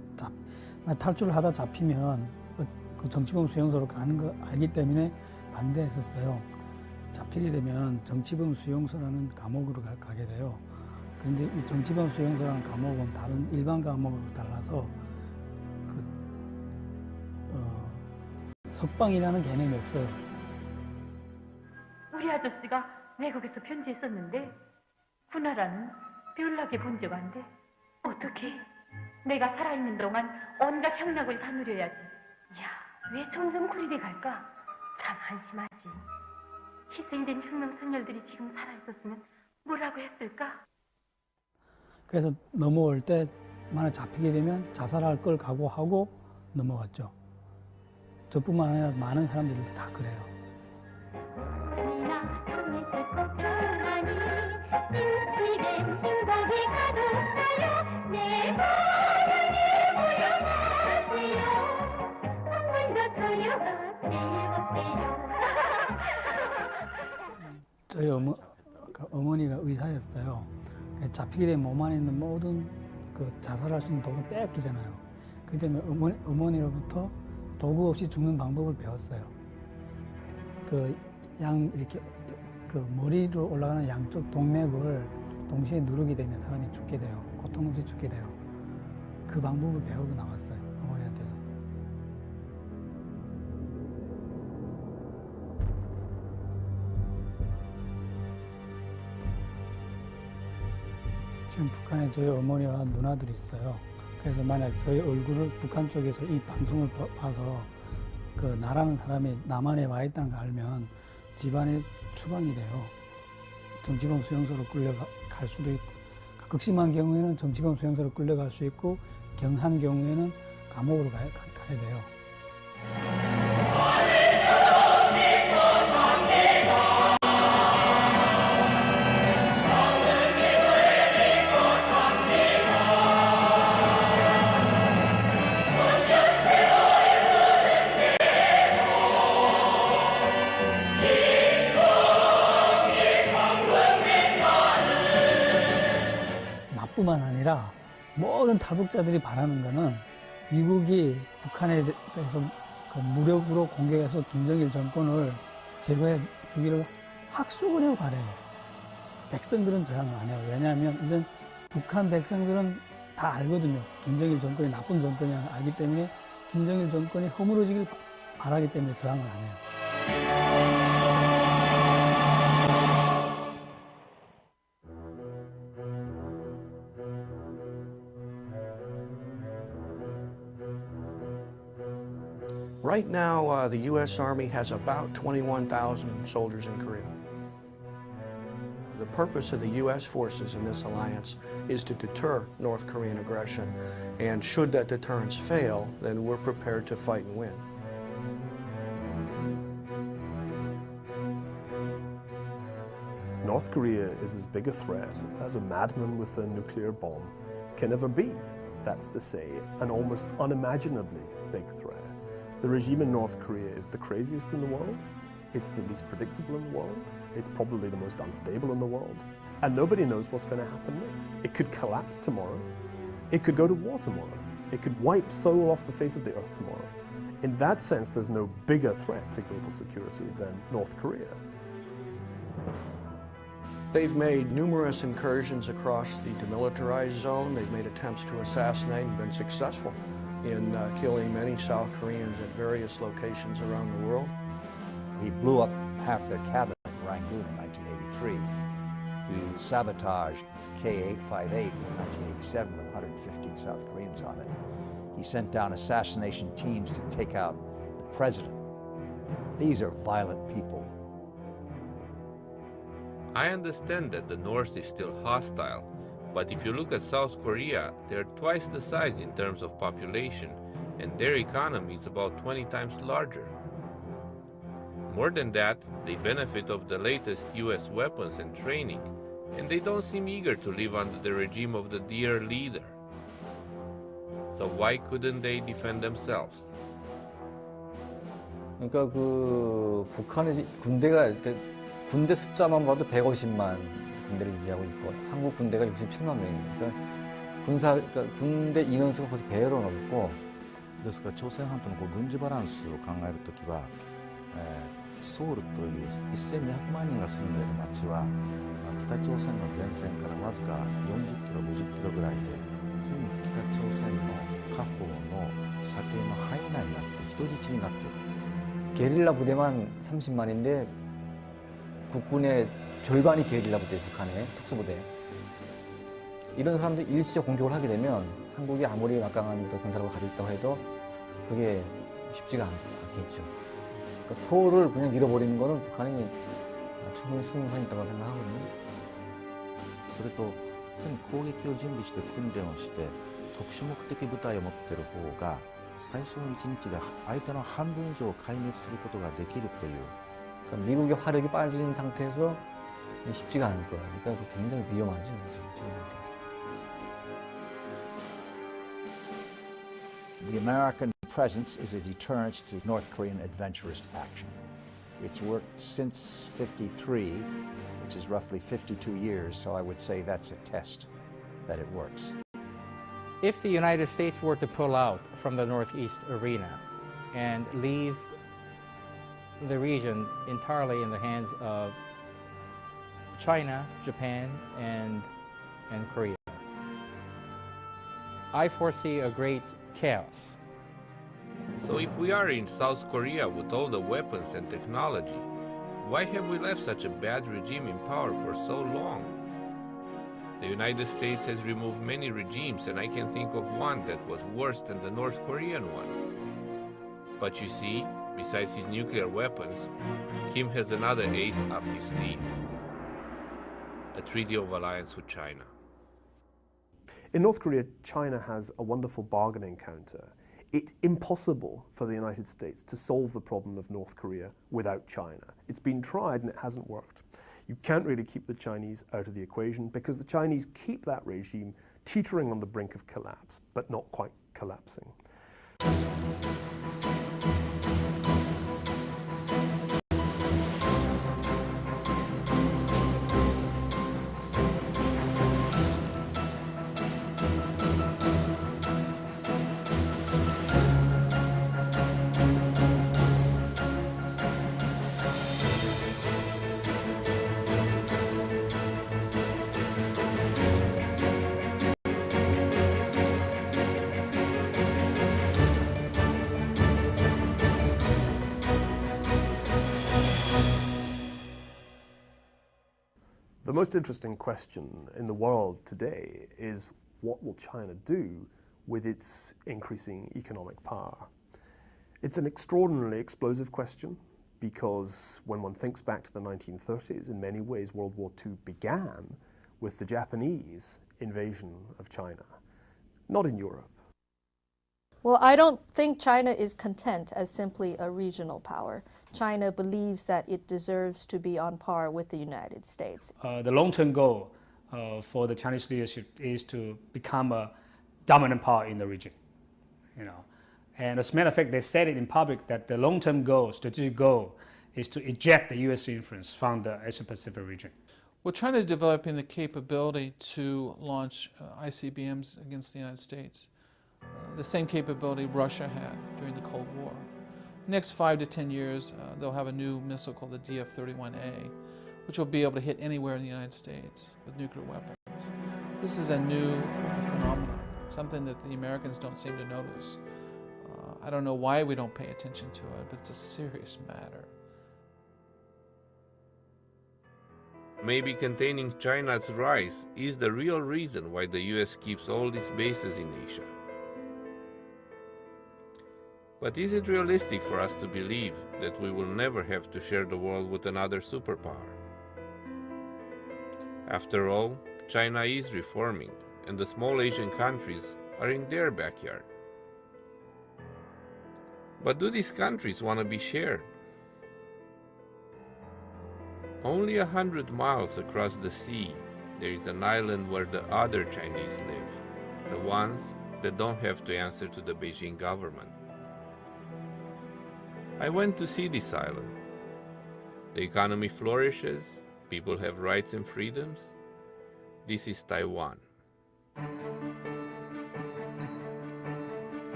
탈출을 하다 잡히면 그 정치범 수용소로 가는 거 알기 때문에 반대했었어요. 잡히게 되면 정치범 수용소라는 감옥으로 가게 돼요. 그런데 이 정치범 수용소라는 감옥은 다른 일반 감옥하고 달라서 석방이라는 개념이 없어요. 우리 아저씨가 외국에서 편지했었는데 군화라는 별나게 본 적 안 돼. 어떻게? 내가 살아있는 동안 온갖 향락을 다 누려야지. 야, 왜 점점 그리 돼 갈까? 참 한심하지. 희생된 혁명선열들이 지금 살아있었으면 뭐라고 했을까? 그래서 넘어올 때 만약 잡히게 되면 자살할 걸 각오하고 넘어갔죠. 저뿐만 아니라 많은 사람들이 다 그래요. 저희 어머니가 의사였어요. 잡히게 되면 몸 안에 있는 모든 그 자살할 수 있는 도구 뺏기잖아요. 그렇기 때문에 어머니로부터 도구 없이 죽는 방법을 배웠어요. 이렇게 머리로 올라가는 양쪽 동맥을 동시에 누르게 되면 사람이 죽게 돼요. 고통 없이 죽게 돼요. 그 방법을 배우고 나왔어요, 어머니한테서. 지금 북한에 저희 어머니와 누나들이 있어요. 그래서 만약 저희 얼굴을 북한 쪽에서 이 방송을 봐서 나라는 사람이 남한에 와 있다는 걸 알면 집안에 추방이 돼요. 정치범 수용소로 끌려갈 수도 있고, 극심한 경우에는 정치범 수용소로 끌려갈 수 있고, 경한 경우에는 감옥으로 가야 돼요. 뿐만 아니라 모든 탈북자들이 바라는 것은 미국이 북한에 대해서 무력으로 공격해서 김정일 정권을 제거해 주기를 학수고려 바래요. 백성들은 저항을 안 해요. 왜냐하면 이제 북한 백성들은 다 알거든요. 김정일 정권이 나쁜 정권이라는 걸 알기 때문에 김정일 정권이 허물어지길 바라기 때문에 저항을 안 해요. Right now, the U.S. Army has about 21,000 soldiers in Korea. The purpose of the U.S. forces in this alliance is to deter North Korean aggression, and should that deterrence fail, then we're prepared to fight and win. North Korea is as big a threat as a madman with a nuclear bomb can ever be. That's to say, an almost unimaginably big threat. The regime in North Korea is the craziest in the world. It's the least predictable in the world. It's probably the most unstable in the world. And nobody knows what's going to happen next. It could collapse tomorrow. It could go to war tomorrow. It could wipe Seoul off the face of the earth tomorrow. In that sense, there's no bigger threat to global security than North Korea. They've made numerous incursions across the demilitarized zone. They've made attempts to assassinate and been successful in killing many South Koreans at various locations around the world. He blew up half their cabinet in Rangoon in 1983. He sabotaged K-858 in 1987 with 115 South Koreans on it. He sent down assassination teams to take out the president. These are violent people. I understand that the North is still hostile, but if you look at South Korea, they're twice the size in terms of population, and their economy is about 20 times larger. More than that, they benefit of the latest US weapons and training, and they don't seem eager to live under the regime of the dear leader. So why couldn't they defend themselves? 그러니까 북한의 군대가 군대 숫자만 봐도 150만 군대를 유지하고 있고 한국 군대가 67만 명입니다. 그러니까 군대 인원수가 벌써 배로 넘고 ですから朝鮮半島の軍事バランスを考えるときは、ソウルという1200万人が住んでいる町は北朝鮮の前線からわずか40キロ、50キロぐらいで常に北朝鮮の下方の射程の範囲内になって人質になっている。 게릴라 부대만 30만인데 국군의 절반이 게릴라 부대, 북한의 특수부대. 이런 사람들이 일시에 공격을 하게 되면 한국이 아무리 막강한 군사력을 가지고 있다고 해도 그게 쉽지가 않겠죠. 그러니까 서울을 그냥 밀어버리는 거는 북한이 충분히 수능성 있다고 생각하거든요. それと常に攻撃を準備して訓練をして特殊目的部隊を持っている方が最初の1日で相手の半分以上を壊滅することができるという 그러니까 미국의 화력이 빠진 상태에서 쉽지가 않을 거예요. 그러니까 굉장히 위험하죠. The American presence is a deterrent to North Korean adventurous action. It's worked since '53, which is roughly 52 years, so I would say that's a test that it works. If the United States were to pull out from the Northeast arena and leave the region entirely in the hands of China, Japan, and Korea, I foresee a great chaos. So if we are in South Korea with all the weapons and technology, why have we left such a bad regime in power for so long? The United States has removed many regimes, and I can think of one that was worse than the North Korean one. But you see, besides his nuclear weapons, Kim has another ace up his sleeve: a treaty of alliance with China. In North Korea, China has a wonderful bargaining counter. It's impossible for the United States to solve the problem of North Korea without China. It's been tried and it hasn't worked. You can't really keep the Chinese out of the equation because the Chinese keep that regime teetering on the brink of collapse, but not quite collapsing. The most interesting question in the world today is what will China do with its increasing economic power? It's an extraordinarily explosive question because when one thinks back to the 1930s, in many ways World War II began with the Japanese invasion of China, not in Europe. Well, I don't think China is content as simply a regional power. China believes that it deserves to be on par with the United States. The long-term goal for the Chinese leadership is to become a dominant power in the region. And as a matter of fact, they said it in public that the long-term goal, strategic goal, is to eject the U.S. influence from the Asia-Pacific region. Well, China is developing the capability to launch ICBMs against the United States. The same capability Russia had during the Cold War. Next 5 to 10 years, they'll have a new missile called the DF-31A, which will be able to hit anywhere in the United States with nuclear weapons. This is a new phenomenon, something that the Americans don't seem to notice. I don't know why we don't pay attention to it, but it's a serious matter. Maybe containing China's rise is the real reason why the US keeps all these bases in Asia. But is it realistic for us to believe that we will never have to share the world with another superpower? After all, China is reforming, and the small Asian countries are in their backyard. But do these countries want to be shared? Only 100 miles across the sea, there is an island where the other Chinese live, the ones that don't have to answer to the Beijing government. I went to see this island. The economy flourishes, people have rights and freedoms, This is Taiwan.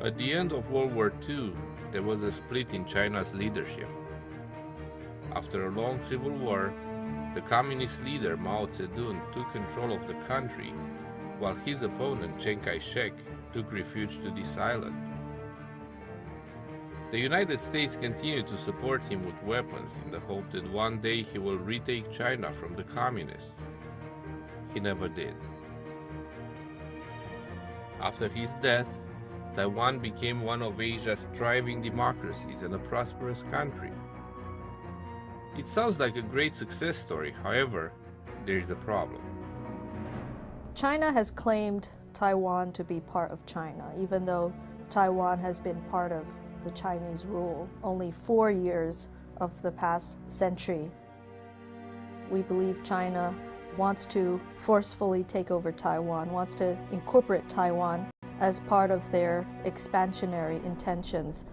At the end of World War II, there was a split in China's leadership. After a long civil war, the communist leader Mao Zedong took control of the country, while his opponent Chiang Kai-shek took refuge to this island. The United States continued to support him with weapons in the hope that one day he will retake China from the communists. He never did. After his death, Taiwan became one of Asia's thriving democracies and a prosperous country. It sounds like a great success story, however, there is a problem. China has claimed Taiwan to be part of China, even though Taiwan has been part of the Chinese rule only 4 years of the past century. We believe China wants to forcefully take over Taiwan, wants to incorporate Taiwan as part of their expansionary intentions.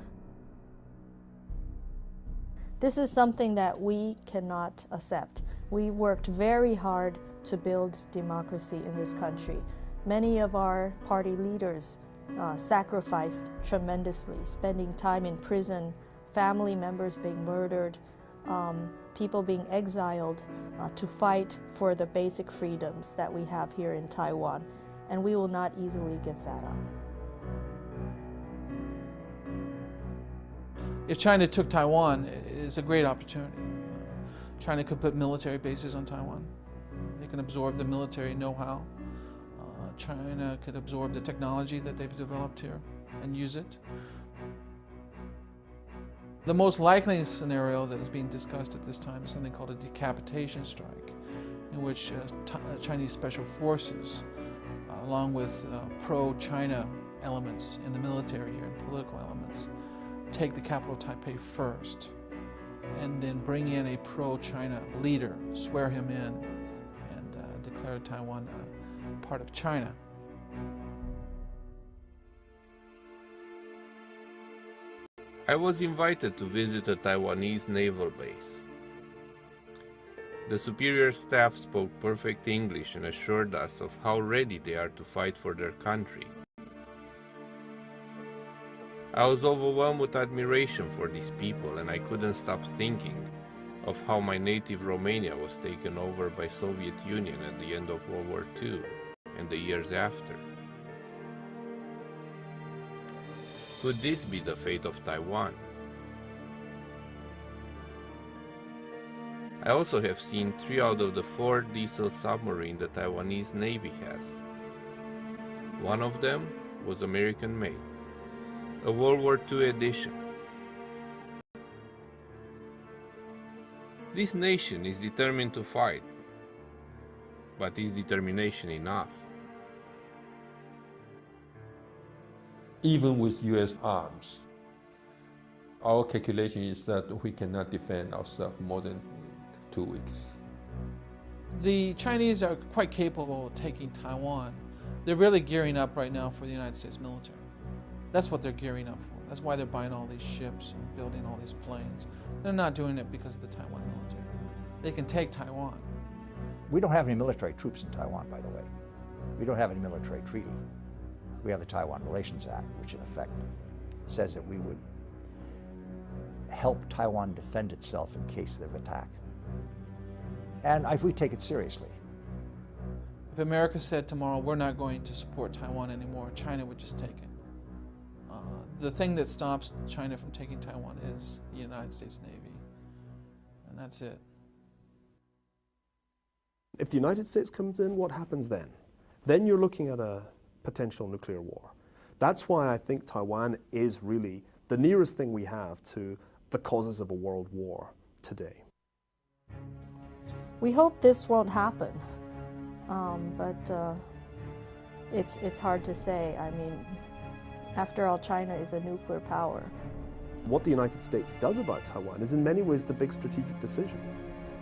This is something that we cannot accept. We worked very hard to build democracy in this country. Many of our party leaders sacrificed tremendously, spending time in prison, family members being murdered, people being exiled to fight for the basic freedoms that we have here in Taiwan. And we will not easily give that up. If China took Taiwan, it's a great opportunity. China could put military bases on Taiwan. They can absorb the military know-how. China could absorb the technology that they've developed here and use it. The most likely scenario that is being discussed at this time is something called a decapitation strike, in which Chinese special forces, along with pro-China elements in the military here and political elements, take the capital Taipei first, and then bring in a pro-China leader, swear him in, and declare Taiwan part of China. I was invited to visit a Taiwanese naval base. The superior staff spoke perfect English and assured us of how ready they are to fight for their country. I was overwhelmed with admiration for these people, and I couldn't stop thinking of how my native Romania was taken over by Soviet Union at the end of World War II and the years after. Could this be the fate of Taiwan? I also have seen 3 out of the 4 diesel submarines the Taiwanese Navy has. One of them was American-made, a World War II edition. This nation is determined to fight, but is determination enough? Even with US arms, our calculation is that we cannot defend ourselves more than 2 weeks. The Chinese are quite capable of taking Taiwan. They're really gearing up right now for the United States military. That's what they're gearing up for. That's why they're buying all these ships and building all these planes. They're not doing it because of the Taiwan military. They can take Taiwan. We don't have any military troops in Taiwan, by the way. We don't have any military treaty. We have the Taiwan Relations Act, which in effect says that we would help Taiwan defend itself in case of attack. And we take it seriously. If America said tomorrow, we're not going to support Taiwan anymore, China would just take it. The thing that stops China from taking Taiwan is the United States Navy. And that's it. If the United States comes in, what happens then? Then you're looking at a potential nuclear war. That's why I think Taiwan is really the nearest thing we have to the causes of a world war today. We hope this won't happen, but it's hard to say. I mean, after all, China is a nuclear power. What the United States does about Taiwan is in many ways the big strategic decision.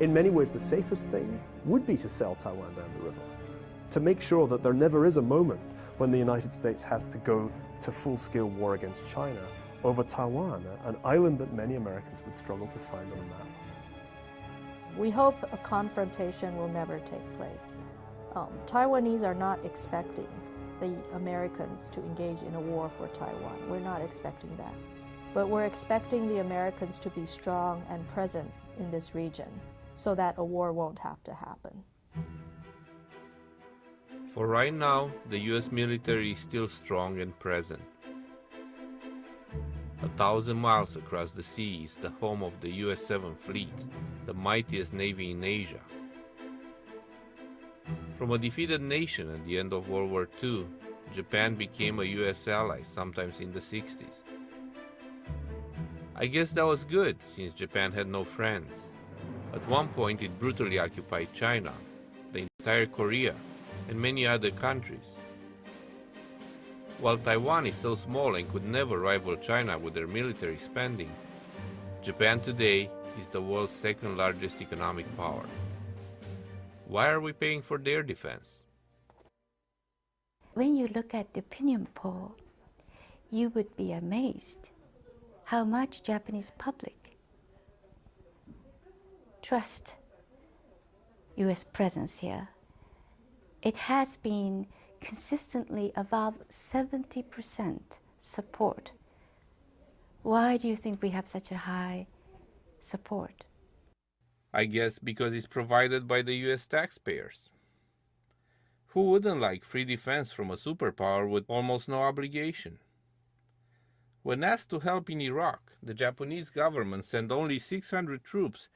In many ways, the safest thing would be to sell Taiwan down the river, to make sure that there never is a moment when the United States has to go to full-scale war against China over Taiwan, an island that many Americans would struggle to find on a map. We hope a confrontation will never take place. Taiwanese are not expecting the Americans to engage in a war for Taiwan. We're not expecting that. But we're expecting the Americans to be strong and present in this region so that a war won't have to happen. For right now, the US military is still strong and present. 1,000 miles across the sea is the home of the US 7th Fleet, the mightiest navy in Asia. From a defeated nation at the end of World War II, Japan became a US ally sometimes in the 60s. I guess that was good, since Japan had no friends. At one point it brutally occupied China, the entire Korea, and many other countries. While Taiwan is so small and could never rival China with their military spending, Japan today is the world's second largest economic power. Why are we paying for their defense? When you look at the opinion poll, you would be amazed how much Japanese public trust US presence here. It has been consistently above 70% support. Why do you think we have such a high support? I guess because it's provided by the US taxpayers. Who wouldn't like free defense from a superpower with almost no obligation? When asked to help in Iraq, the Japanese government sent only 600 troops,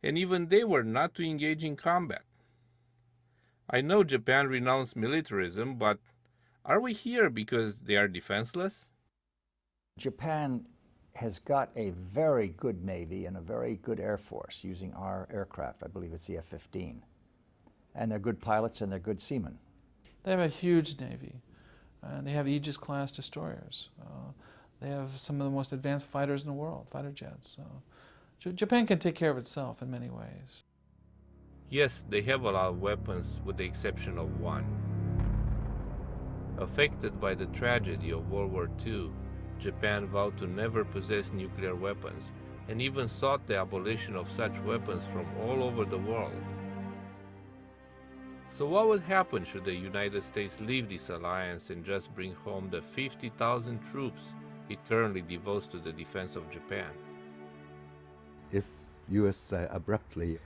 and even they were not to engage in combat. I know Japan renounced militarism, but are we here because they are defenseless? Japan has got a very good Navy and a very good Air Force using our aircraft. I believe it's the F-15. And they're good pilots and they're good seamen. They have a huge Navy. And they have Aegis-class destroyers. They have some of the most advanced fighters in the world, fighter jets. Japan can take care of itself in many ways. Yes, they have a lot of weapons with the exception of one. Affected by the tragedy of World War II, Japan vowed to never possess nuclear weapons and even sought the abolition of such weapons from all over the world. So what would happen should the United States leave this alliance and just bring home the 50,000 troops it currently devotes to the defense of Japan? If US abruptly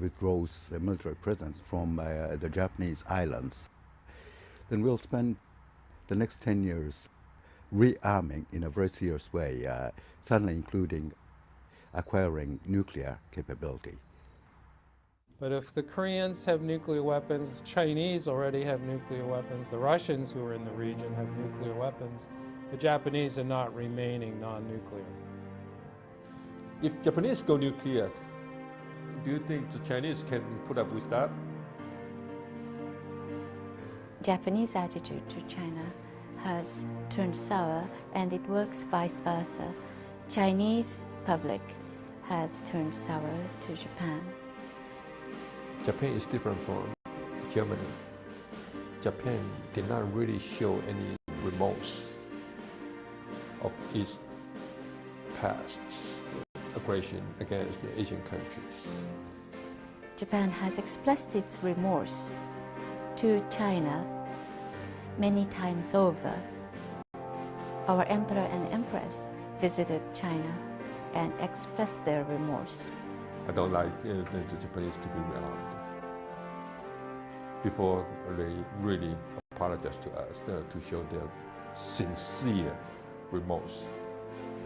withdraws a military presence from the Japanese islands, then we'll spend the next 10 years rearming in a very serious way, certainly including acquiring nuclear capability. But if the Koreans have nuclear weapons, the Chinese already have nuclear weapons, the Russians who are in the region have nuclear weapons, the Japanese are not remaining non-nuclear. If Japanese go nuclear, do you think the Chinese can put up with that? Japanese attitude to China has turned sour, and it works vice versa. Chinese public has turned sour to Japan. Japan is different from Germany. Japan did not really show any remorse of its past aggression against the Asian countries. Japan has expressed its remorse to China many times over. Our emperor and empress visited China and expressed their remorse. I don't like the Japanese to be around before they really apologize to us, to show their sincere remorse.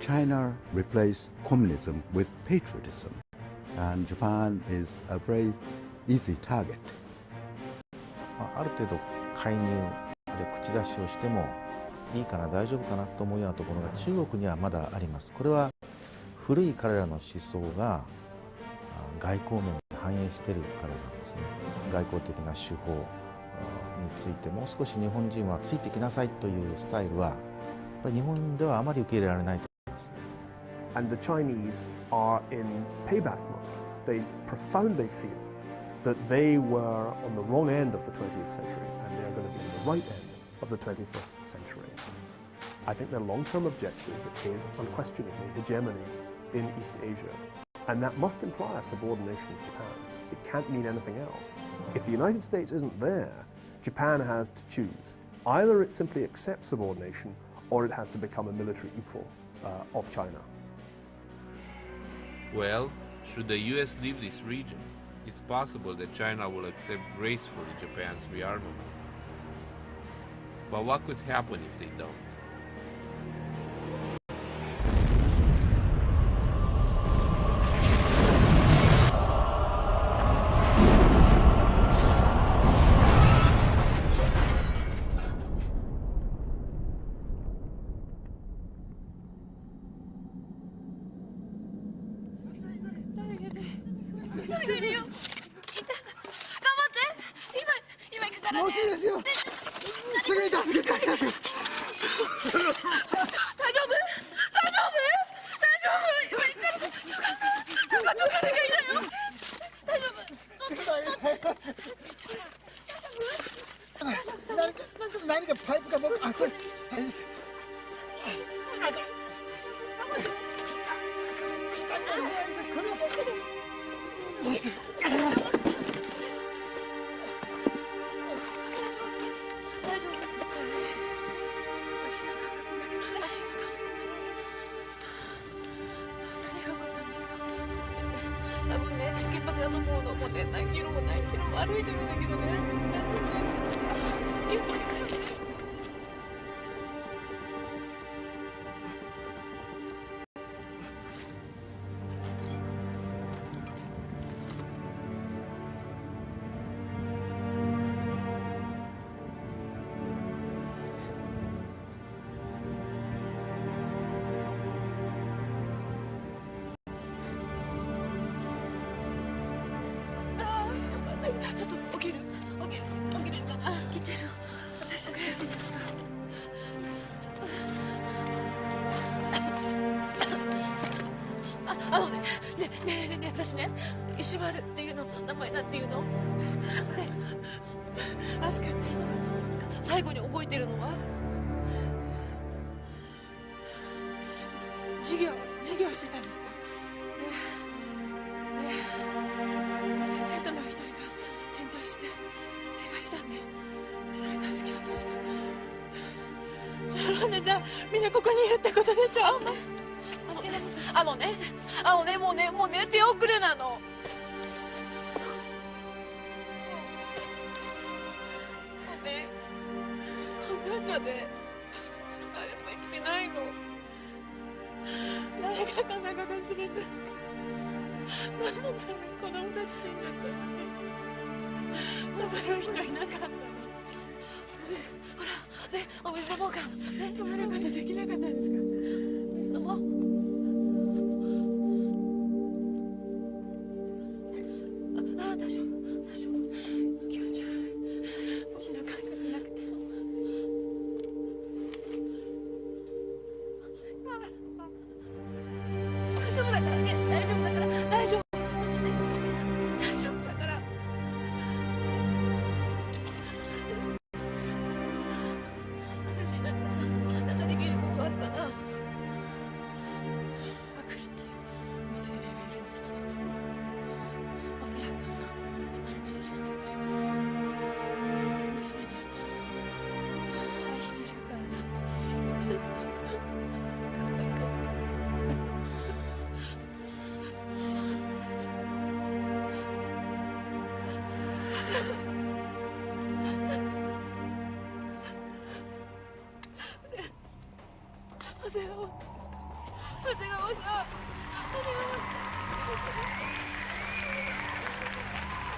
China replaced communism with patriotism, and Japan is a very easy target. ある程度介入あるいは口出しをしてもいいかな大丈夫かなと思うようなところが中国にはまだあります。これは古い彼らの思想が外交面に反映しているからなんですね。外交的な手法についてもう少し日本人はついてきなさいというスタイルはやっぱり日本ではあまり受け入れられないと思います。And the Chinese are in payback mode. they profoundly feel that they were on the wrong end of the 20th century and they're going to be on the right end of the 21st century. I think their long-term objective is unquestionably hegemony in East Asia, and that must imply a subordination of Japan. It can't mean anything else. If the United States isn't there, Japan has to choose. Either it simply accepts subordination or it has to become a military equal of China. Well, should the US leave this region, it's possible that China will accept gracefully Japan's rearmament. But what could happen if they don't?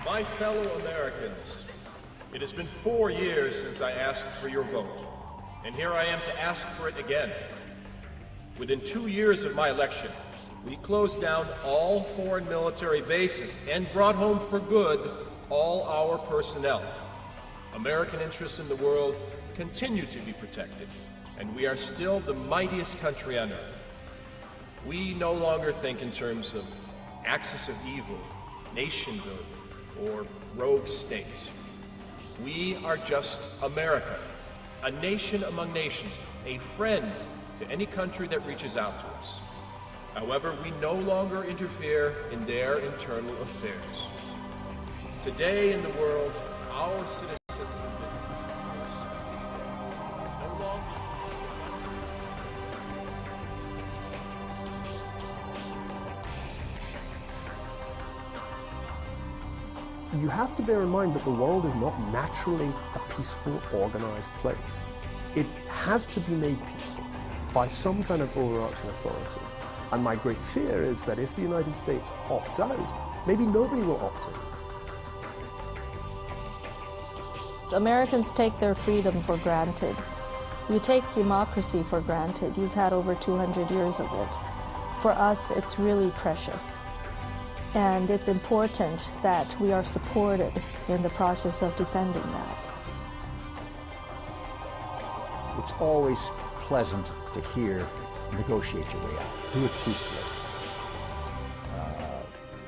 My fellow Americans, it has been 4 years since I asked for your vote, and here I am to ask for it again. Within 2 years of my election, we closed down all foreign military bases and brought home for good all our personnel. American interests in the world continue to be protected, and we are still the mightiest country on earth. We no longer think in terms of axis of evil, nation building, or rogue states. We are just America, a nation among nations, a friend to any country that reaches out to us. However, we no longer interfere in their internal affairs. Today in the world, our citizens and businesses must no longer. You have to bear in mind that the world is not naturally a peaceful, organized place. It has to be made peaceful by some kind of overarching authority. And my great fear is that if the United States opts out, maybe nobody will opt in. Americans take their freedom for granted. You take democracy for granted. You've had over 200 years of it. For us, it's really precious. And it's important that we are supported in the process of defending that. It's always pleasant to hear, negotiate your way out. Do it peacefully.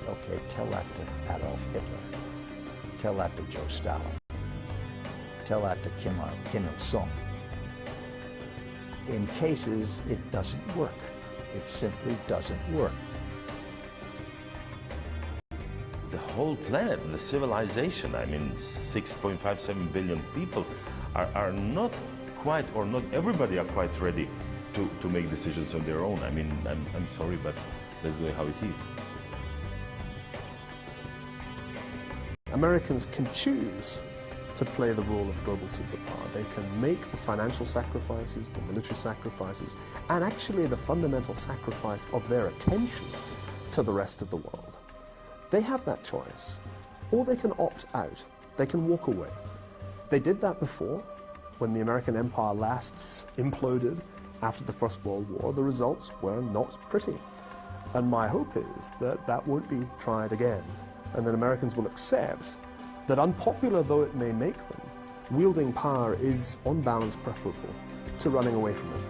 Okay, tell that to Adolf Hitler. Tell that to Joe Stalin. Tell that to Kim Il-sung. In cases, it doesn't work. It simply doesn't work. The whole planet, the civilization, I mean 6.57 billion people are not quite, or not everybody are quite ready to make decisions on their own. I mean, I'm sorry, but that's the way how it is. Americans can choose to play the role of global superpower. They can make the financial sacrifices, the military sacrifices, and actually the fundamental sacrifice of their attention to the rest of the world. They have that choice, or they can opt out. They can walk away. They did that before. When the American empire last imploded after the First World War, the results were not pretty. And my hope is that that won't be tried again, and that Americans will accept that, unpopular though it may make them, wielding power is on balance preferable to running away from it.